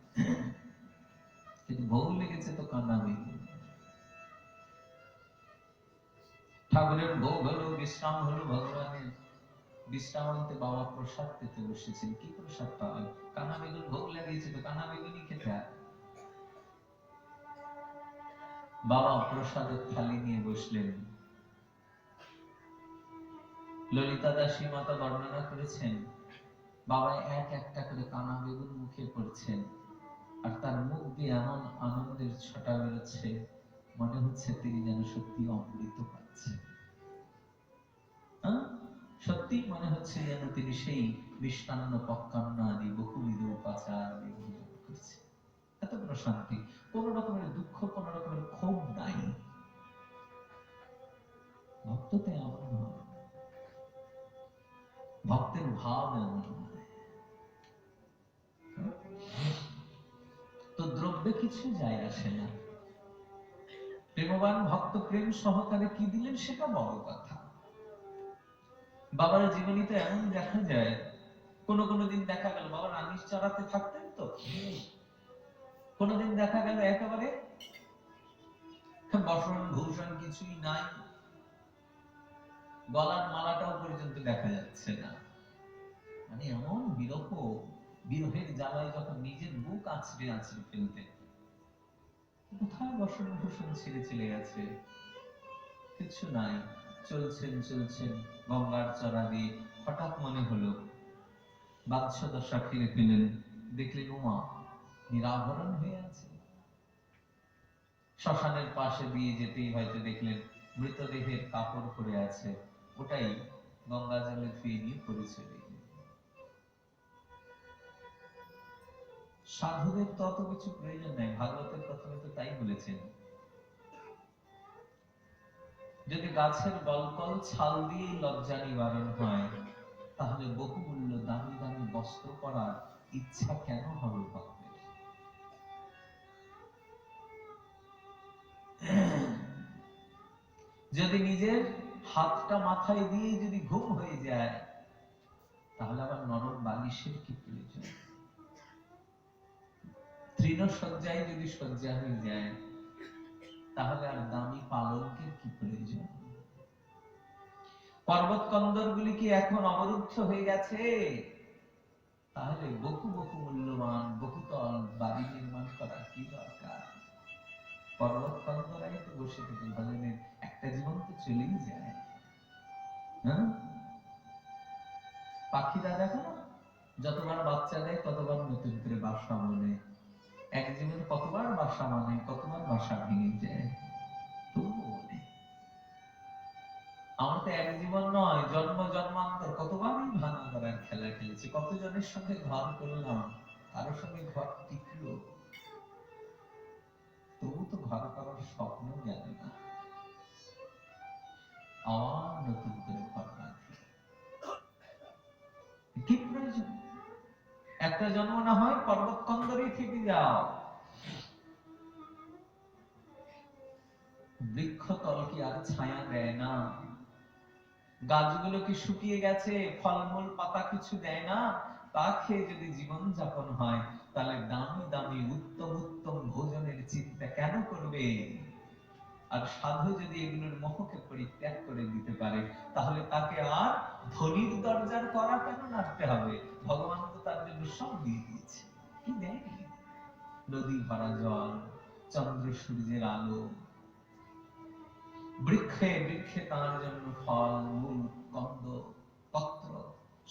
কিন্তু ভোগ লেগেছে তো কান্না বেগুন। ঠাকুরের ভোগ হলো, বিশ্রাম হলো, ভগবানের বিশ্রাম হতে বাবা প্রসাদ পেতে বসেছেন। কি প্রসাদ পাবেন? কানা বেগুন ভোগ লাগিয়েছে, তো কানা বেগুনই খেতে হয়। বাবা প্রসাদের থালি নিয়ে বসলেন। ললিতা দাসী মাতা বর্ণনা করেছেন, বাবা এক একটা করে কানা বেগুন মুখে পড়ছেন, আর তার মুখ দিয়ে এমন আনন্দের ছটা বেরোচ্ছে, মনে হচ্ছে তিনি যেন সত্যি অমৃত পাচ্ছেন। সত্যি মনে হচ্ছে যেন তিনি সেই মিষ্টান্ন, পক্কান্ন আদি বহুবিধ উপাচার ভোজন করছেন। এত প্রশান্তি, কোন রকমের দুঃখ, কোন রকমের ক্ষোভ নাই। ভক্ততে এমন হয়, ভক্তের ভাব এমন হয়। তো দ্রব্যে কিছু যায় আসে না। প্রেমবান ভক্ত প্রেম সহকারে কি দিলেন সেটা বড় কথা। বাবার জীবনীতে এমন দেখা যায়, কোনো দিন দেখা গেল বাবা রানীর চড়াতে থাকতেন তো, কোনোদিন দেখা গেল একেবারে বসন ভূষণ কিছুই নাই, গলার মালাটাও পর্যন্ত দেখা যাচ্ছে না। মানে এমন বিরহের জ্বালায় যখন নিজের বুক আছড়ে আছড়ে ফেলতেন। কোথায় বসন ভূষণ ছেড়ে চলে গেছে, কিছু নাই। চলছেন গঙ্গার চড়া দিয়ে হঠাৎ মনে হলো বাচ্চদশা ফিরে পেলেন, দেখলেন উমা নিরাভরণ হয়ে আছে। শ্মশানের পাশে দিয়ে যেতেই হয়তো দেখলেন মৃতদেহের কাপড় পরে আছে, ওটাই গঙ্গা জলে ধুয়ে নিয়ে পড়ে চলে গেলেন। সাধুদের তো অত কিছু প্রয়োজন নাই, ভাগবতের প্রথমে তো তাই বলেছেন। যদি গাছের গলকল ছাল দিয়ে লজ্জা নিবারণ হয়, তাহলে বহুমূল্য দামি দামি বস্ত্র পরার ইচ্ছা কেন হবে ভক্তের? যদি নিজের হাতটা মাথায় দিয়ে যদি ঘুম হয়ে যায়, তাহলে আবার নরম বালিশের কি প্রয়োজন? তৃণশয্যায় যদি শয্যা হয়ে যায়, তাহলে আর দামি পালঙ্কের কি প্রয়োজন? পর্বত কন্দর গুলি কি এখন অবরুদ্ধ হয়ে গেছে? তাহলে বহু মূল্যবান বহুতল বাড়ি নির্মাণ করার কি দরকার? পর্বত কন্দরাই তো বসে থেকে ভজনের একটা জীবন তো চলেই যায়। হ্যাঁ, পাখিরা দেখো না, যতবার বাচ্চা দেয় ততবার নতুন করে বাসা বনে। এক জীবন কতবার বাসা মানে, কতবার বাসা ভেঙে যায়, তবুও বলে। আমার তো এক জীবন নয়, জন্ম জন্মান্তর কতবারই ভাঙা করার খেলা খেলেছি, কতজনের সঙ্গে ঘর করলাম, কারোর সঙ্গে ঘর টিকলো, তবু তো ঘর করার স্বপ্ন গেল না। আবার নতুন করে ঘর বাঁধি, কি প্রয়োজন? একটা জন্ম না হয় পর্বত কন্দরে থেকে যাও। বৃক্ষতল কি আর ছায়া দেয় না? গাছগুলো কি শুকিয়ে গেছে? ফলমূল পাতা কিছু দেয় না? তা খেয়ে যদি জীবন যাপন হয়, তাহলে দামি দামি উত্তম ভোজনের চিন্তা কেন করবে? আর সাধু যদি এগুলোর মোহকে পরিত্যাগ করে দিতে পারে, তাহলে তাকে আর ধনির দরজার করা কেন নাড়তে হবে? ভগবান তো তার জন্য সব দিয়ে দিয়েছে। কি দেয়নি? নদী ভরা জল, চন্দ্র সূর্যের আলো, বৃক্ষে বৃক্ষে তার জন্য ফল মূল কন্দ পত্র,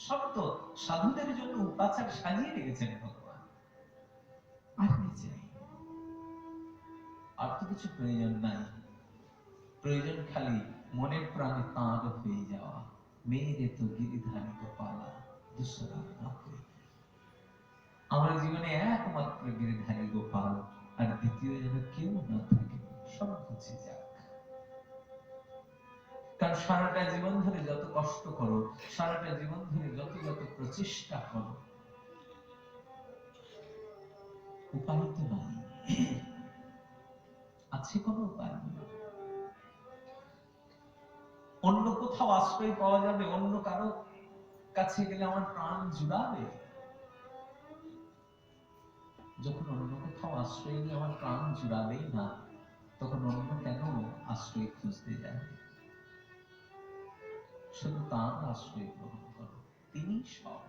সব তো সাধুদের জন্য উপাচার সাজিয়ে রেখেছেন ভগবান। আর কি চাই? আর তো কিছু প্রয়োজন নাই। প্রয়োজন খালি মনের প্রাণে তাঁর হয়ে যাওয়া। মেরে তো গিরিধারী গোপালা দুসরা না করে। আমার জীবনে একমাত্র গিরিধারী গোপাল, আর দ্বিতীয় যেন কেউ না থাকে, সব বুঝে যাক। কারণ সারাটা জীবন ধরে যত কষ্ট করো, সারাটা জীবন ধরে যত প্রচেষ্টা করো, উপায় তো নাই। আছে কোন উপায়? অন্য কোথাও আশ্রয় পাওয়া যাবে? অন্য কারো কাছে গেলে আমার প্রাণ জুড়াবে? যখন অন্য কোথাও আশ্রয় নিয়ে আমার প্রাণ জুড়াবেই না, তখন অন্য কেন আশ্রয় খুঁজতে যাবে? শুধু তার আশ্রয় গ্রহণ করো, তিনি সব,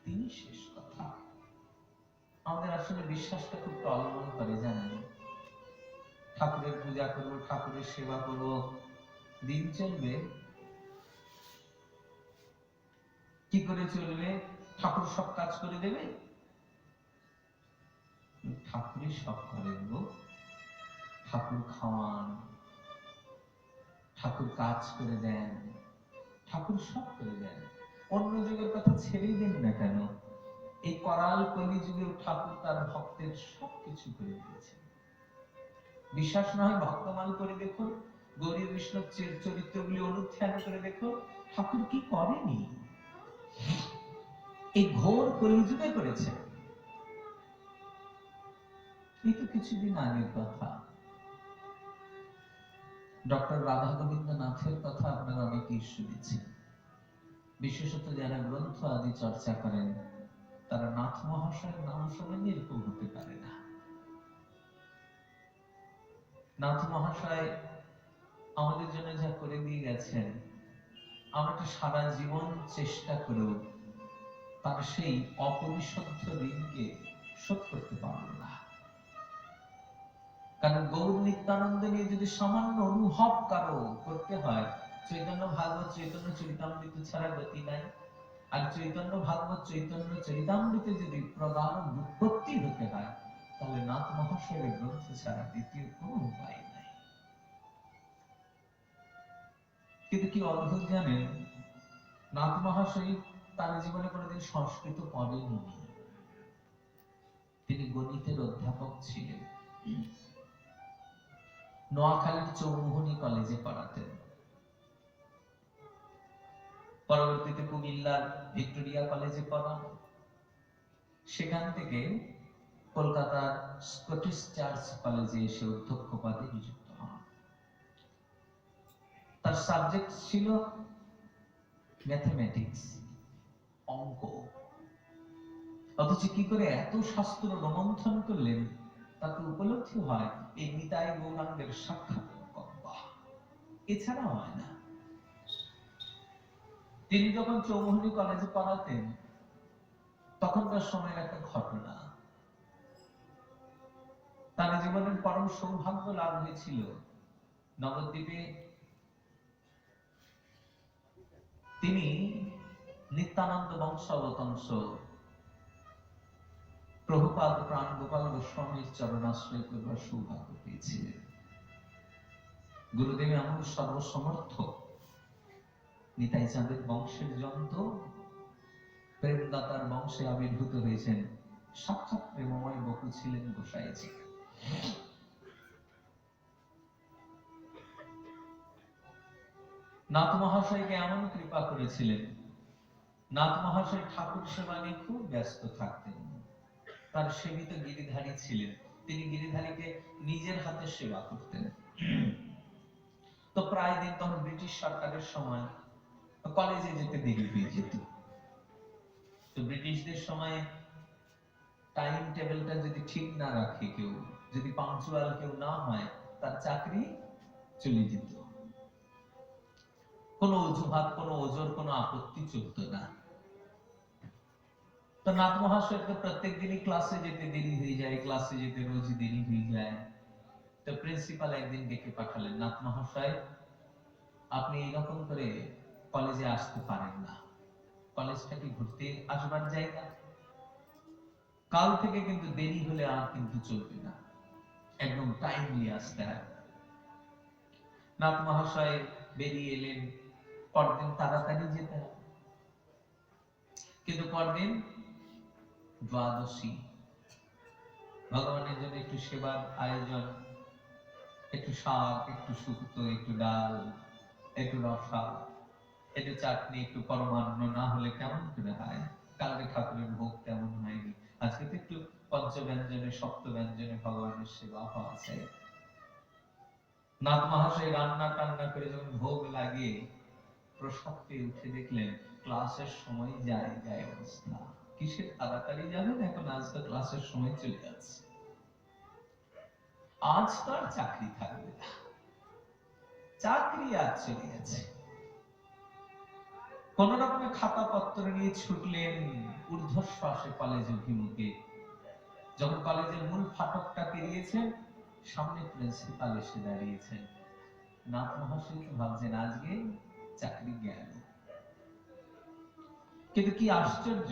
তিনি শেষ কথা। আমাদের আসলে বিশ্বাসটা খুব টলমল করে, জানেন? ঠাকুরের পূজা করবো, ঠাকুরের সেবা করবো, দিন চলবে। কি করে চলবে? ঠাকুর সব কাজ করে দেবে? ঠাকুরই সব করেন গো। ঠাকুর খাওয়ান, ঠাকুর কাজ করে দেন, ঠাকুর সব করে দেন। অন্য যুগের কথা ছেড়েই দেন না কেন, এই করাল কলি যুগেও ঠাকুর তার ভক্তের সবকিছু করে দিয়েছেন। বিশ্বাস না হয় ভক্তমাল করে দেখুন, গৌরী বৈষ্ণব চরিত্রগুলি অনুধ্যান করে দেখুন, ঠাকুর কি করেনি? এই ঘোর কলিযুগে করেছেন। এই তো কিছুদিন আগের কথা, ডক্টর রাধা গোবিন্দ নাথের কথা আপনারা অনেকেই শুনেছেন। বিশেষত যারা গ্রন্থ আদি চর্চা করেন তারা নাথ মহাশয়ের নাম শুনে নির্ভুল হতে পারে না। নাথ মহাশয় আমাদের জন্য যা করে দিয়ে গেছেন, আমরা তো সারা জীবন চেষ্টা করেও তার সেই অপরিশুদ্ধ ঋণকে শোধ করতে পারব না। কারণ গৌর নিত্যানন্দ নিয়ে যদি সামান্য অনুভব কারো করতে হয়, চৈতন্য ভাগবত চৈতন্য চরিতামৃত ছাড়া গতি নাই। আর চৈতন্য ভাগবত চৈতন্য চরিতামৃতে যদি প্রগাঢ় ব্যুৎপত্তি হতে হয়, তাহলে নাথ মহাশয়ের গ্রন্থ ছাড়া দ্বিতীয় কোনো উপায় নাই। কিন্তু কি অদ্ভুত জানেন, নাথ মহাশয় তার জীবনে কোনোদিন সংস্কৃত পড়েননি। তিনি গণিতের অধ্যাপক ছিলেন, নোয়াখালীর চৌমুহনী কলেজে পড়াতেন। পরবর্তীতে কুমিল্লার ভিক্টোরিয়া কলেজে পড়ান। সেখান থেকে কলকাতার স্কটিশ চার্চ কলেজে এসে অধ্যক্ষ পদে নিযুক্ত হন। তার সাবজেক্ট ছিল ম্যাথমেটিক্স, অঙ্ক। অথচ কি করে এত শাস্ত্র রোমন্থন করলেন, তাতে উপলব্ধি হয় এই নিতাই গৌরাঙ্গের সাক্ষাৎ কর্মা, এছাড়া হয় না। তিনি যখন চৌমুহনী কলেজে পড়াতেন, তখনকার সময়ের একটা ঘটনা, তার জীবনের পরম সৌভাগ্য লাভ হয়েছিল। নবদ্বীপে তিনি নিত্যানন্দ বংশাবতংশ প্রভুপাদ প্রাণ গোপাল গোস্বামীর চরণাশ্রয় করবার সৌভাগ্য পেয়েছিলেন। গুরুদেব এমন সর্বসমর্থ, নিতাই চাঁদের বংশের জন্ত, প্রেমদাতার বংশে আবির্ভূত হয়েছেন, সাক্ষাৎ প্রেমময় বকু ছিলেন গোসাইজি। নাথ মহাশয়কে এমন কৃপা করেছিলেন, নাথ মহাশয় ঠাকুর সেবা নিয়ে খুব ব্যস্ত থাকতেন। তার সেবিত গিরিধারী ছিলেন, তিনি গিরিধারীকে নিজের হাতে সেবা করতেন। তো প্রায় দিন তখন ব্রিটিশ সরকারের সময় কলেজে যেতে দেরি হয়ে যেত। তো ব্রিটিশদের সময় টাইম টেবিলটা যদি ঠিক না রাখে কেউ, যদি পাঞ্চুয়াল কেউ না হয়, তার চাকরি চলে যেত। কোনো অজুহাত, কোনো ওজোর, কোনো আপত্তি চলত না। তো নাথ মহাশয়কে প্রত্যেক দিনই ক্লাসে যেতে দেরি হয়ে যায়, ক্লাসে যেতে রোজ দেরি হয়ে যায়। তো প্রিন্সিপাল একদিন ডেকে পাঠালেন, নাথ মহাশয়, আপনি এইরকম করে কলেজে আসতে পারেন না, কলেজটা কি ঘুরতে আসবার জায়গা? কাল থেকে কিন্তু দেরি হলে আর কিন্তু চলবে না, একদম টাইমলি আসতে হয়। নাথ মহাশয় বেরিয়ে এলেন, পরদিন তাড়াতাড়ি যেতে হবে। কিন্তু পরদিন দ্বাদশী, ভগবানের জন্য একটু সেবার আয়োজন, একটু শাক, একটু শুক্তো, একটু ডাল, একটু রসা, একটু চাটনি, একটু পরমান্ন না হলে কেমন করে হয়? কালকে ঠাকুরের ভোগ তেমন হয়নি, আজকে তো একটু পঞ্চব্যঞ্জনে সপ্ত ব্যঞ্জনে ভগবানের সেবা হওয়া চাই। নাথ মহাশয় রান্না টান্না করে যখন ভোগ লাগিয়ে প্রসাদ পেয়ে উঠে দেখলেন ক্লাসের সময় যায় যায় অবস্থা। কিসের তাড়াতাড়ি যাবেন, এখন আজ তো ক্লাসের সময় চলে যাচ্ছে, আজ তো আর চাকরি থাকবে না, চাকরি আজ চলে গেছে। কোন রকমের খাতা পত্র নিয়ে ছুটলেন ঊর্ধ্বশ্বাসে কলেজ অভিমুখে। যখন কলেজের মূল ফাটকটা পেরিয়েছেন, সামনে প্রিন্সিপাল এসে দাঁড়িয়েছেন। নাথ মহাশয় ভাবছেন আজকে চাকরি গেল। কিন্তু কি আশ্চর্য,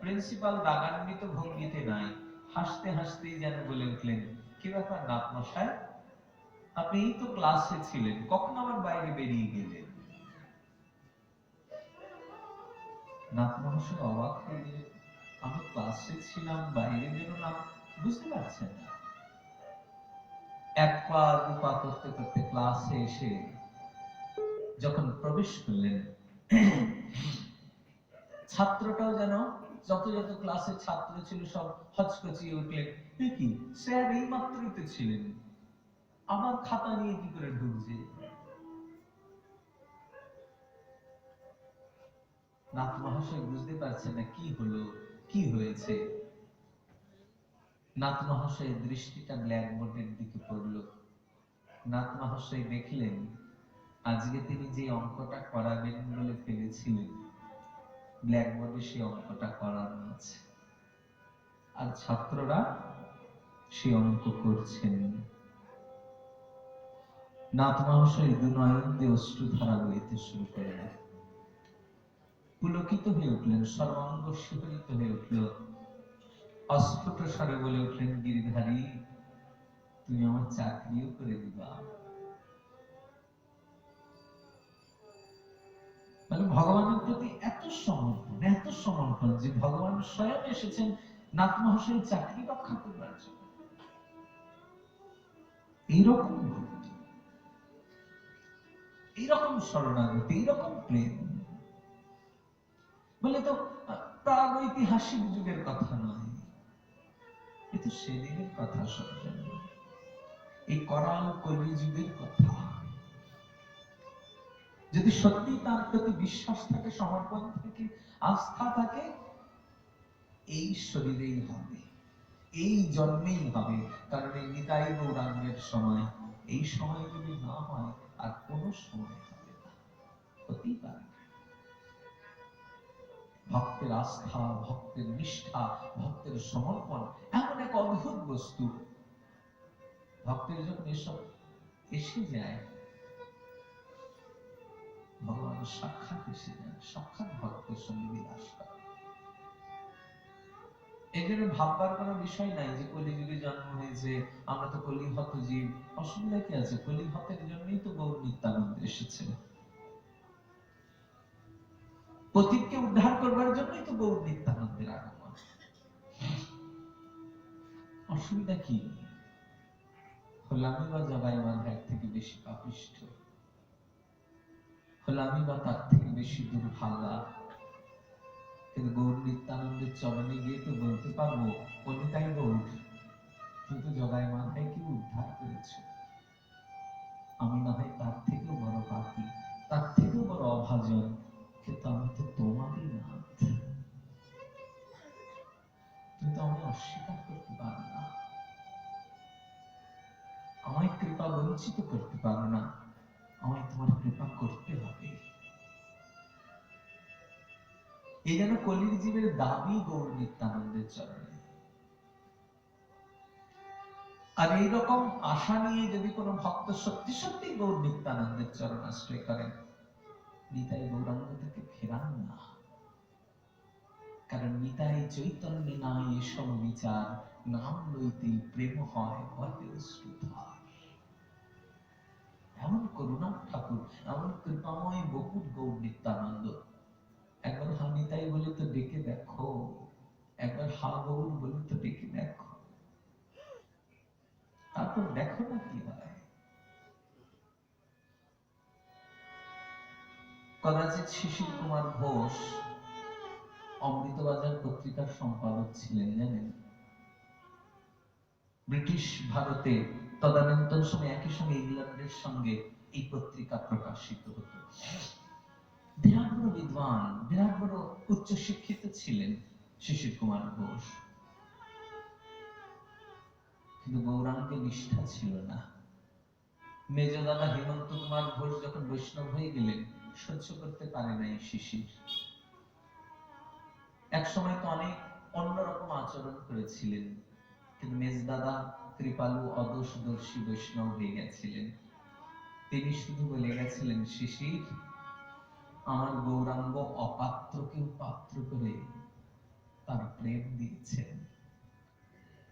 প্রিন্সিপাল রাগান্বিত ভঙ্গিতে নাই, হাসতে হাসতেই যেন বলে উঠলেন, কি ব্যাপার নাথ মশাই, আপনি তো ক্লাসে ছিলেন, কখন আবার বাইরে বেরিয়ে গেলেন? নাথ মহাশয় অবাক হয়ে, আমি ক্লাসে ছিলাম, বাইরে বেরোলাম, বুঝতে পারছেন না? এক পা দু পা করতে করতে ক্লাসে এসে যখন প্রবেশ করলেন, ছাত্রটাও যেন, যত যত ক্লাসে ছাত্র ছিল সব হচকচিয়ে উঠলেন, কি স্যার এই মাত্রই তো ছিলেন, আমার খাতা নিয়ে কি করে ঢুকছে? নাথ মহাশয় বুঝতে পারছেন না কি হলো, কি হয়েছে। নাথ মহাশয়ের দৃষ্টিটা ব্ল্যাকবোর্ডের দিকে পড়ল। নাথ মহাশয় দেখলেন আজকে তিনি যে অঙ্কটা করাবেন বলে ফেলেছিলেন, ব্ল্যাকবোর্ডে সেই অঙ্কটা করানো আছে, আর ছাত্ররা সে অঙ্ক করছেন। নাথ মহাশয় দু নয়ন দিয়ে অশ্রুধারা বইতে শুরু করলেন। পুলকিত হয়ে উঠলেন, সর্বাঙ্গ শিহরিত হয়ে উঠল। অস্ফুট স্বরে বলে উঠলেন, গিরিধারী, তুমি আমার চাকরিও করে দিবা। মানে ভগবানের প্রতি এত সমর্পণ যে ভগবান স্বয়ং এসেছেন নাথ মহাশয়ের চাকরি রক্ষা করবার জন্য। এইরকম ভক্তি, এইরকম শরণাগতি, এইরকম প্রেম বলে তো প্রাগৈতিহাসিক যুগের কথা নয়, এ তো সেদিনের কথা। সজ্জন, এই করাল কলিযুগের কথা। যদি সত্যি তার প্রতি বিশ্বাস থাকে, সমর্পণ থাকে, আস্থা থাকে, এই শরীরেই হবে, এই জন্মেই হবে। কারণ এই নিতাই গৌরাঙ্গের সময়, এই সময় যদি না হয় আর কোন সময় হবে না, হতেই পারে। ভক্তের আস্থা, ভক্তের নিষ্ঠা, ভক্তের সমর্পণ এমন এক অদ্ভুত বস্তু। ভক্তের যখন এসব এসে যায়, ভগবান সাক্ষাৎ এসে যান, সাক্ষাৎ ভক্তের সঙ্গে বিলাস করেন। এই জন্য ভাববার কোনো বিষয় নাই যে কলিযুগে জন্ম হয়েছে, আমরা তো কলিহত জীব। অসুবিধা কি আছে? কলিহতের জন্যই তো গৌর নিত্যানন্দ এসেছে, পতিতকে উদ্ধার করবার জন্যই তো গৌর নিত্যানন্দের আগমন। অসুবিধা কি? হলামি বা জগাই মাধার থেকে বেশি পাপিষ্ঠ, হলামি বা তার থেকে বেশি দুর্ভাগা। কিন্তু গৌর নিত্যানন্দের চরণে গিয়ে তো বলতে পারবো, পতিতাই গৌর, তুই তো জগাই মাধায় কি উদ্ধার করেছ। আমি না হয় তার থেকেও বড় পাপী, তার থেকেও বড় অভাজন, কিন্তু আমি তো তোমারই নাথ। তুমি তো আমি অস্বীকার করতে পারো না, আমায় কৃপা বঞ্চিত করতে পারো না, আমায় তোমার কৃপা করতে হবে। এই যেন কলির জীবের দাবি গৌর নিত্যানন্দের চরণে। আর এইরকম আশা নিয়ে যদি কোনো ভক্ত সত্যি সত্যি গৌর নিত্যানন্দের চরণ আশ্রয় করেন, নিতাই গৌরাঙ্গ থেকে ফেরান না। কারণ নিতাই চৈতন্য নাই এসব বিচার, নাম লইতেই প্রেম হয় বটে অশ্রুধার। এমন করুণা ঠাকুর, এমন কৃপাময় বকুট গৌর নিত্যানন্দ। একবার হা নিতাই বলে তো ডেকে দেখো, একবার হা গৌর বলে তো ডেকে দেখো, তারপর দেখো না কি হয়। কদাচিৎ শিশির কুমার ঘোষ অমৃতবাজার পত্রিকার সম্পাদক ছিলেন, জানেন? ব্রিটিশ ভারতে তদানীন্তন সময় একই সঙ্গে ইংল্যান্ডের সঙ্গে এই পত্রিকা প্রকাশিত হতো। বিরাট বড় বিদ্বান, বিরাট বড় উচ্চ শিক্ষিত ছিলেন শিশির কুমার ঘোষ, কিন্তু গৌরাঙ্গে নিষ্ঠা ছিল না। মেজ দাদা হেমন্ত কুমার ঘোষ যখন বৈষ্ণব হয়ে গেলেন, সহ্য করতে পারে নাই শিশির। এক সময় তো অনেক অন্যরকম আচরণ করেছিলেন, কিন্তু মেজ দাদা কৃপালু অদোষদর্শী বৈষ্ণব হয়ে গেছিলেন। তিনি শুধু বলে গেছিলেন, শিশির, আমার গৌরাঙ্গ অপাত্রকেও পাত্র করে তার প্রেম দিয়েছেন,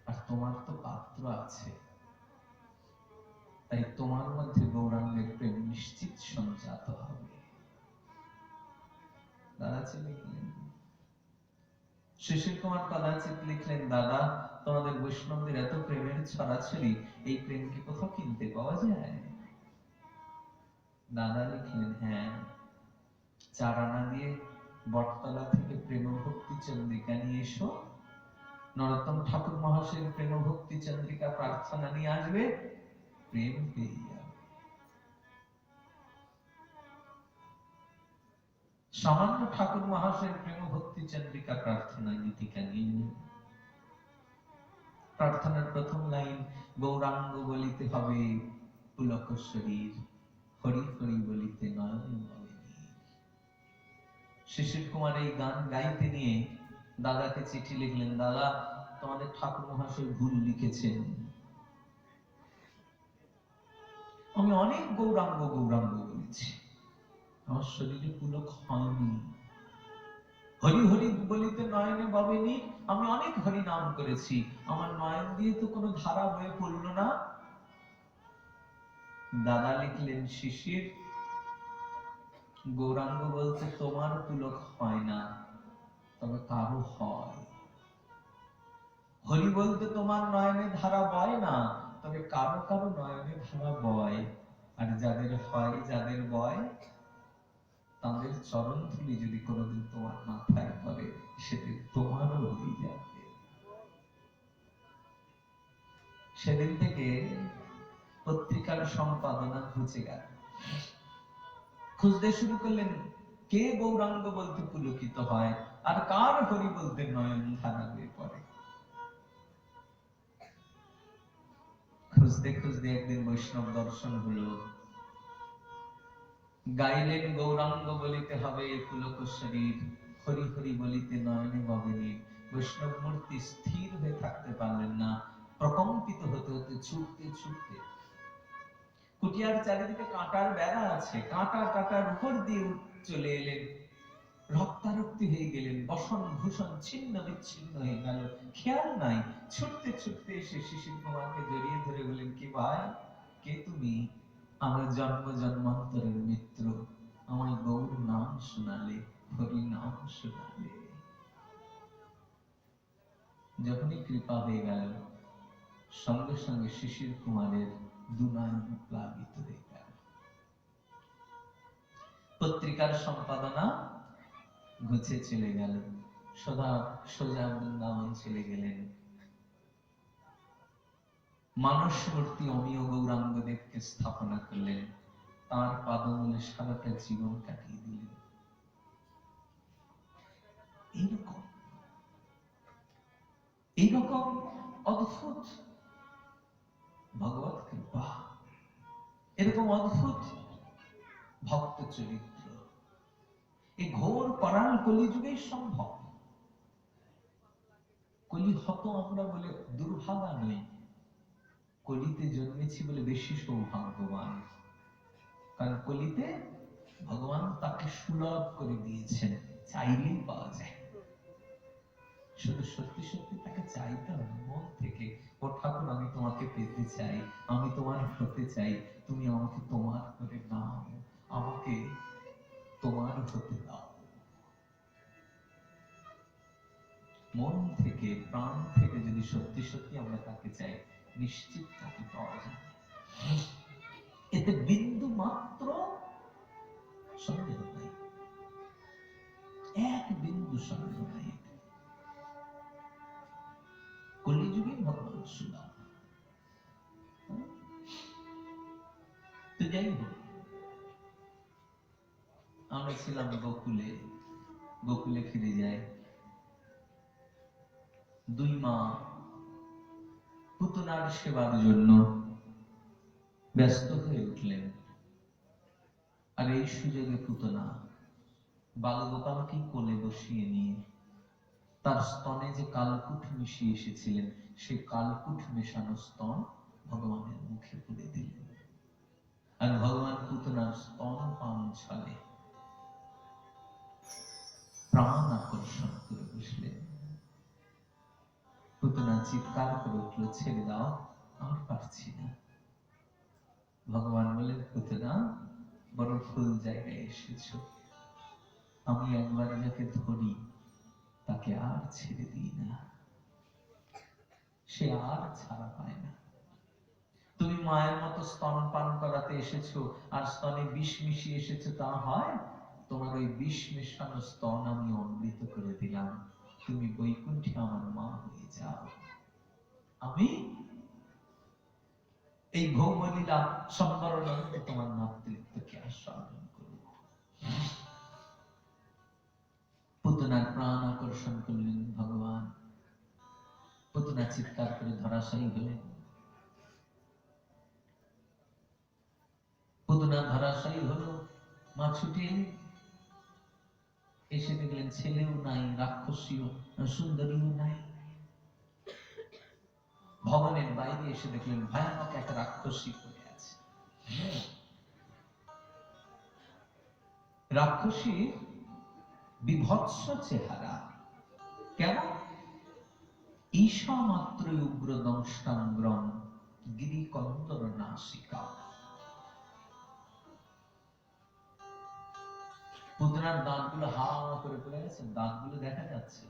আর তোমার তো পাত্র আছে, তাই তোমার মধ্যে গৌরাঙ্গের প্রেম নিশ্চিত সঞ্জাত হবে। দাদা লিখলেন, শিশির কুমার কদাচিৎ লিখলেন, দাদা, তোমাদের বৈষ্ণবদের এত প্রেমের ছড়াছড়ি, এই প্রেম কি কোথাও কিনতে পাওয়া যায়? দাদা লিখলেন, হ্যাঁ, 4 আনা দিয়ে বটতলা থেকে প্রেম ভক্তি চন্দ্রিকা নিয়ে এসো, নরোত্তম ঠাকুর মহাশয়ের প্রেম ভক্তি চন্দ্রিকা প্রার্থনা নিয়ে আসবে, প্রেম পেয়ে যাবে। সামান্য ঠাকুর মহাশয়ের প্রেম ভক্তি চন্দ্রিকা প্রার্থনা গীতিকা নিয়ে প্রার্থনার প্রথম লাইন, গৌরাঙ্গ বলিতে হবে পুলক শরীর, হরি হরি বলিতে নয়ন হবে নীর। শিশির কুমার এই গান গাইতে নিয়ে দাদাকে চিঠি লিখলেন, দাদা তোমাদের ঠাকুর মহাশয় ভুল লিখেছেন, আমি অনেক গৌরাঙ্গ গৌরাঙ্গ বলেছি, আমার শরীরে পুলক হয়নি। হরি হরি বলিতে নয়নে ভাবেনি, আমি অনেক হরি নাম করেছি, আমার নয়ন দিয়ে তো কোনো ধারা বয়ে পড়ল না। দাদা লিখলেন, শিশির গৌরাঙ্গ বলতে তোমার পুলক হয় না, তবে কারো হয়। হরি বলতে তোমার নয়নে ধারা বয় না, তবে কারো কারো নয়নে ধারা বয়। আর যাদের হয়, যাদের বয়, তাদের চরণ ধুলি যদি কোনোদিন তোমার মাথায় পড়ে, সেদিন তোমারও হয়ে যাবে। সেদিন থেকে পত্রিকার সম্পাদনা ঘুচে গেল। খুঁজতে শুরু করলেন কে গৌরাঙ্গ বলতে পুলকিত হয় আর কার হরি বলতে নয়ন ধারা হয়ে পড়ে। খুঁজতে খুঁজতে একদিন বৈষ্ণব দর্শন হলো, গাইলেন গৌরাঙ্গ বলিতে হবে পুলক শরীর, হরি হরি বলিতে নয়নে ভাবেনি। বৈষ্ণব মূর্তি স্থির হয়ে থাকতে পারলেন না, প্রকম্পিত হতে হতে ছুটতে ছুটতে, কুটিয়ার চারিদিকে কাঁটার বেড়া আছে, কাঁটা কাঁটার উপর দিয়ে চলে এলেন, রক্তারক্তি হয়ে গেলেন, বসন ভূষণ ছিন্ন বিচ্ছিন্ন হয়ে গেল, খেয়াল নাই। ছুটতে ছুটতে এসে শিশির কুমারকে জড়িয়ে ধরে বলেন, কি ভাই, কে তুমি? আমার জন্ম জন্মান্তরের মিত্র, আমায় গৌর নাম শোনালে, হরি নাম শোনালে। যখনই কৃপা হয়ে গেল, সঙ্গে সঙ্গে শিশির কুমারের দুনয়ন প্লাবিত হয়ে গেল। পত্রিকার সম্পাদনা ঘুচে চলে গেল, সোজা বৃন্দাবন চলে গেলেন। মানস মূর্তি অমিয় গৌরাঙ্গদেবকে স্থাপনা করলেন, তার পাদমূলে সারাটা জীবন কাটিয়ে দিলেন। এইরকম অদ্ভুত ভগবত কৃপা, এরকম অদ্ভুত ভক্ত চরিত্র এই ঘোর পরাণ কলিযুগে সম্ভব। কলি হত আমরা বলে দুর্ভাগা নই, কলিতে জন্মেছি বলে বেশি সৌভাগ্যবান। কারণ কলিতে ভগবান তাকে সুলভ করে দিয়েছেন, চাইলেই পাওয়া যায়। শুধু সত্যি সত্যি তাকে চাইতে হবে মন থেকে, ও ঠাকুর আমি তোমাকে পেতে চাই, আমি তোমার হতে চাই, তুমি আমাকে তোমার করে নাও, আমাকে তোমার হতে দাও। মন থেকে প্রাণ থেকে যদি সত্যি সত্যি আমরা তাকে চাই, নিশ্চিত তাকে পাওয়া যাবে, এতে বিন্দু মাত্র সন্দেহ নাই, এক বিন্দু সন্দেহ নাই। কলিযুগে ভগবান সুলভ। তো যাই হোক, আমরা ছিলাম গোকুলে, গোকুলে ফিরে যায়। দুই মা পুতনার সেবার জন্য ব্যস্ত হয়ে উঠলেন। আর এই সুযোগে পুতনা বালগোপালকে কোলে বসিয়ে নিয়ে তার স্তনে যে কালকুট মিশিয়ে এসেছিলেন, সেই কালকুট মেশানো স্তন ভগবানের মুখে পুরে দিলেন। আর ভগবান পুতনার স্তন পান ছলে প্রাণ আকর্ষণ করে বসলেন। পুতনা চিৎকার করে উঠল, ছেড়ে দাও, আর পারছি না। ভগবান বলেন, পুতনা বড় ভুল জায়গায় এসেছো, আমি একবার যাকে ধরি তাকে আর ছেড়ে দিই না, সে আর ছাড়া পায় না। তুমি মায়ের মতো স্তন পান করাতে এসেছো আর স্তনে বিষ মিশিয়ে এসেছো, তা হয়? তোমার ওই বিষ মেশানো স্তন আমি অমৃত করে দিলাম, তুমি বৈকুণ্ঠে আমার মা হয়ে যাও, আমি এই ভৌমলীলা সম্বরণে তোমার মাতৃত্বকে আস্বাদন করব। পুতনার প্রাণ আকর্ষণ করলেন ভগবান। পুতনা চিৎকার করে ধরাশায়ী হলেন। পুতনা ধরাশায়ী হলো, মা ছুটে এলেন। এসে দেখলেন ছেলেও নাই, রাক্ষসীও সুন্দরীও নাই। ভবনের বাইরে এসে দেখলেন ভয়ানক এক রাক্ষসী পড়ে আছে। রাক্ষসী বিভৎস চেহারা, কেন? ঈশা মাত্রই উগ্র দংষ্টাঙ্গ্রম গিরিকন্দর নাসিকা। পুতনার দাঁতগুলো হা করে পড়ে গেছে, দাঁতগুলো দেখা যাচ্ছে।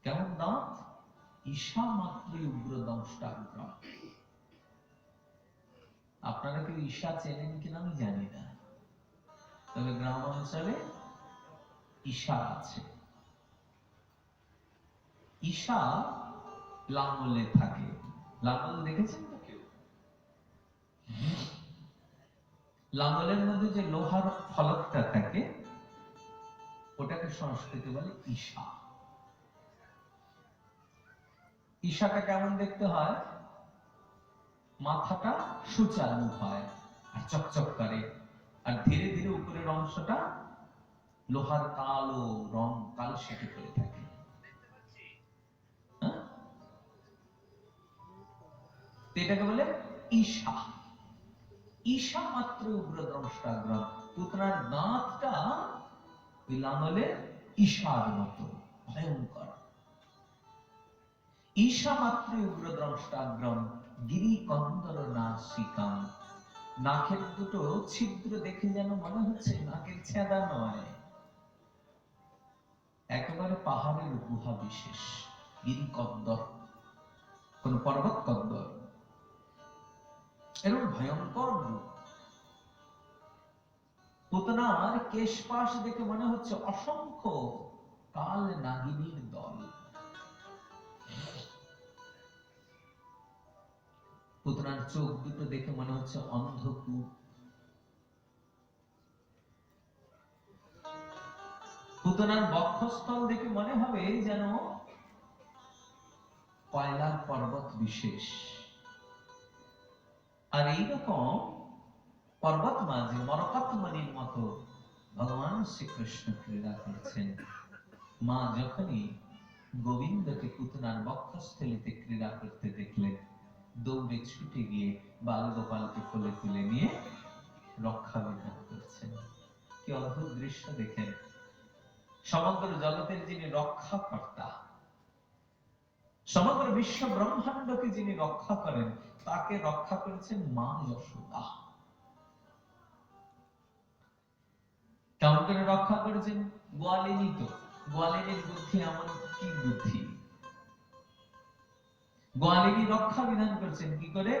কেমন দাঁত? ঈশা মাত্রই উগ্র দংষ্টাগ্রম। আপনারা কেউ ঈশা চেনেন কিনা আমি জানি না, তবে গ্রাম অঞ্চলে ঈশা আছে। ঈশা লাঙ্গলে থাকে। লাঙ্গল দেখেছেন তো কেউ? লাঙ্গলের মধ্যে যে লোহার ফলকটা থাকে ওটাকে সংস্কৃতে বলে ঈশা। ঈশাটা কেমন দেখতে হয়? মাথাটা সুচালু হয় আর চকচক করে, আর ধীরে ধীরে উপরের অংশটা লোহার কালো রং কালশিটে করে থাকে। এটাকে বলে ঈশা। ঈশা মাত্র উগ্র দ্রষ্টাগ্রম। পুতনার দাঁতটা ওই লাঙ্গলের ঈশার মতো ভয়ঙ্কর। ঈশা মাত্র উগ্র দ্রষ্টাগ্রম গিরিকন্দর নাসিকাম। নাকের দুটো ছিদ্র দেখে যেন মনে হচ্ছে নাকের ছেঁদা নয়, একেবারে পাহাড়ের গুহা বিশেষ। গিরিকন্দর, কোন পর্বত কন্দর, এরকম ভয়ঙ্কর রূপ। পুতনার কেশপাশ দেখে মনে হচ্ছে অসংখ্য কাল নাগিনীর দল। পুতনার চোখ দুটো দেখে মনে হচ্ছে অন্ধকূপ। পুতনার বক্ষস্থল দেখে মনে হবে যেন কয়লার পর্বত বিশেষ। আর এইরকম পর্বত মাঝে মরকতমণির মতো ভগবান শ্রীকৃষ্ণ ক্রীড়া করছেন। মা যখনই গোবিন্দকে পুতনার বক্ষস্থলিতে ক্রীড়া করতে দেখলেন, দৌড়ে ছুটে গিয়ে বাল গোপালকে কোলে তুলে নিয়ে রক্ষা বিধান করছেন। কি অদ্ভুত দৃশ্য দেখেন! সমগ্র জগতের যিনি রক্ষাকর্তা, সমগ্র বিশ্ব ব্রহ্মাণ্ডকে যিনি রক্ষা করেন, তাকে রক্ষা করেছেন মা যশোদা। কেমন করে রক্ষা করেছেন? গোয়ালিনী তো, গোয়ালিনীর বুদ্ধি এমন কি বুদ্ধি! গোয়ালিনী রক্ষা বিধান করছেন কি করে?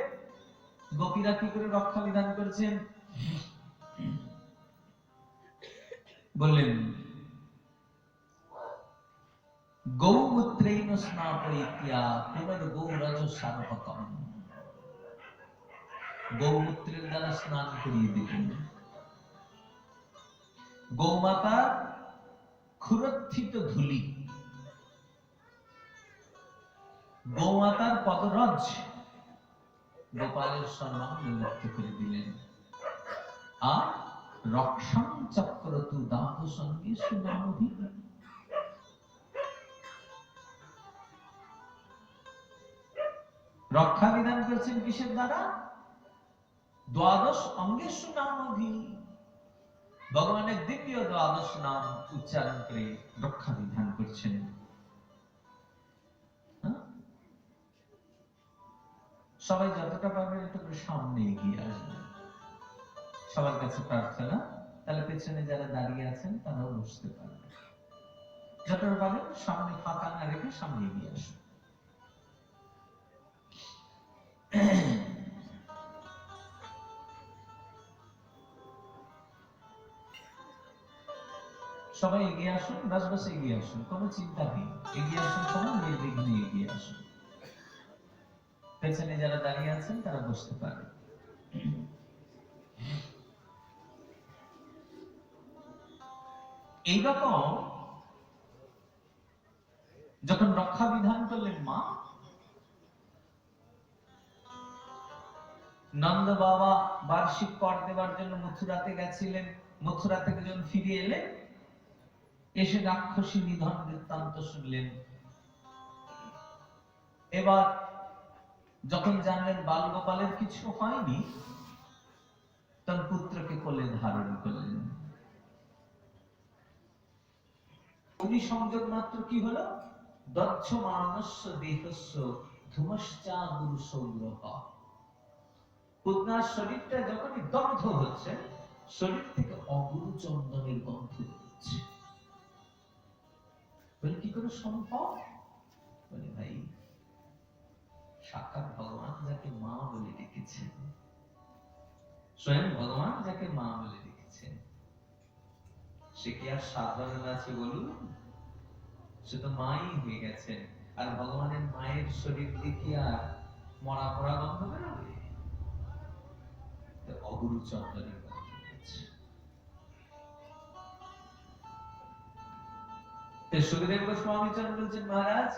গোপীরা কি করে রক্ষা বিধান করছেন বললেন, গৌমূত্রেণ স্নাপয়িত্বা পুনর্গৌরজ সার্বকম। গৌমূত্রের দ্বারা স্নান করিয়ে দিলেন। গৌমাতা ক্ষুরোত্থিত ধুলি, গৌমাতার পদরজ গোপালের সর্বাঙ্গ মুক্ত করে দিলেন। আর রক্ষাং চক্রতু দাদু সঙ্গে সুনামভি। রক্ষা বিধান করছেন কিসের দ্বারা? দ্বাদশ অঙ্গেষু নামভি। ভগবানের দিব্য দ্বাদশ নাম উচ্চারণ করে রক্ষা বিধান করছেন। সবাই যতটা পারবেন একটু করে সামনে এগিয়ে আসবেন। সবার কাছে প্রার্থনা, তাহলে পেছনে যারা দাঁড়িয়ে আছেন তারাও বুঝতে পারবেন। যতটা পারবেন সামনে ফাঁকা না রেখে সামনে এগিয়ে আসুন। সবাই এগিয়ে আসুন, বাস এগিয়ে আসুন, কোনো চিন্তা নেই। এগিয়ে আসুন, সবাই নির্বিঘ্নে এগিয়ে আসুন। পেছনে যারা দাঁড়িয়ে আছেন তারা বুঝতে পারবেন। এইরকম যখন রক্ষা বিধান করলেন মা, নন্দ বাবা বার্ষিক কর দেওয়ার জন্য মথুরাতে গেছিলেন। মথুরা থেকে যখন ফিরে এলেন, এসে রাক্ষসী নিধন বৃত্তান্ত শুনলেন। এবার যখন জানলেন বাল গোপালের কিছু হয়নি, তখন পুত্রকে কোলে ধারণ করলেন। অগ্নি সংযোগ মাত্র কি হলো? দহ্যমানস্য দেহস্য ধূমশ্চা গুরু সৌরভ। পুত্নার শরীরটা যখনই দগ্ধ হচ্ছে, শরীর থেকে অগুরু চন্দনের গন্ধ বেরোচ্ছে। বলে কি করে সম্ভব? বলে ভাই, সাক্ষাৎ ভগবান যাকে মা বলে ডেকেছেন, স্বয়ং ভগবান যাকে মা বলে ডেকেছেন, সে কি আর সাধারণ আছে বলুন? সে তো মাই হয়ে গেছেন। আর ভগবানের মায়ের শরীর দেখি আর মরা পড়া গন্ধ বেরোবে? অগুরু চন্দনের গন্ধ বেরোচ্ছে। সুখদেব গোস্বামী চন্দ্র বলছেন, মহারাজ,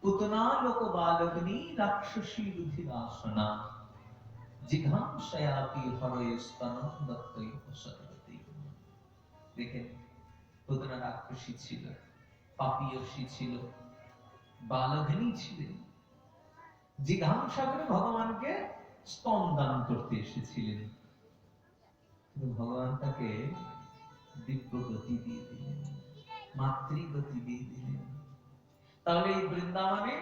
পুতনা লোক বালগ্নি রাক্ষসী রুধিরাসনা জিঘাংসয়াপি হরয়ে স্তনম দত্তৈ সরবতী। দেখেন, পুতনা রাক্ষসী ছিল, পাপীয়সী ছিল, বালগ্নি ছিলেন, জিঘাংসা করে ভগবানকে স্তন দান করতে এসেছিলেন। কিন্তু ভগবান তাকে দিব্য গতি দিয়ে দিলেন, মাতৃগতি দিয়ে দিলেন। তাহলে এই বৃন্দাবনে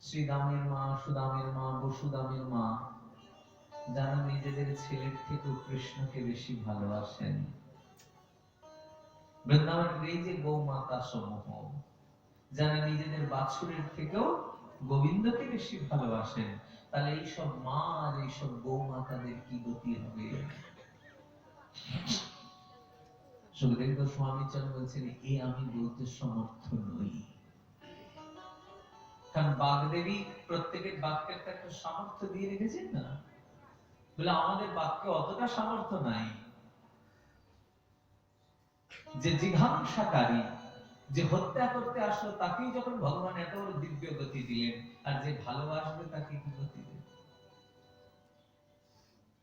শ্রীরামের মা, সুদামের মা, বসুদামের মা, যারা নিজেদের ছেলের থেকেও কৃষ্ণকে বেশি ভালোবাসেন, বৃন্দাবনের এই যে গৌমাতা সমূহ, যারা নিজেদের বাছুরের থেকেও গোবিন্দকে বেশি ভালোবাসেন, তাহলে এইসব মা আর এইসব গৌমাতাদের কি গতি হবে? সুখদেব গোস্বামী চন্দ্র বলছেন, এ আমি বলতে সমর্থ নই। কারণ বাগদেবী প্রত্যেকের বাক্যের একটা সামর্থ্য দিয়ে রেখেছেন না? বলে আমাদের বাক্যে অতটা সামর্থ্য নাই যে জিঘাংসাকারী, যে হত্যা করতে আসলো তাকেই যখন ভগবান এত বড় দিব্য গতি দিলেন, আর যে ভালোবাসবে তাকে কি গতি দেন?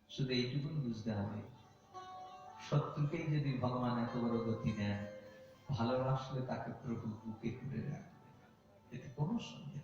শুধু এইটুকু বুঝতে হবে, শত্রুকেই যদি ভগবান এত বড় গতি দেন, ভালোবাসলে তাকে প্রভু বুকে করে রাখবে, এতে কোনো সন্দেহ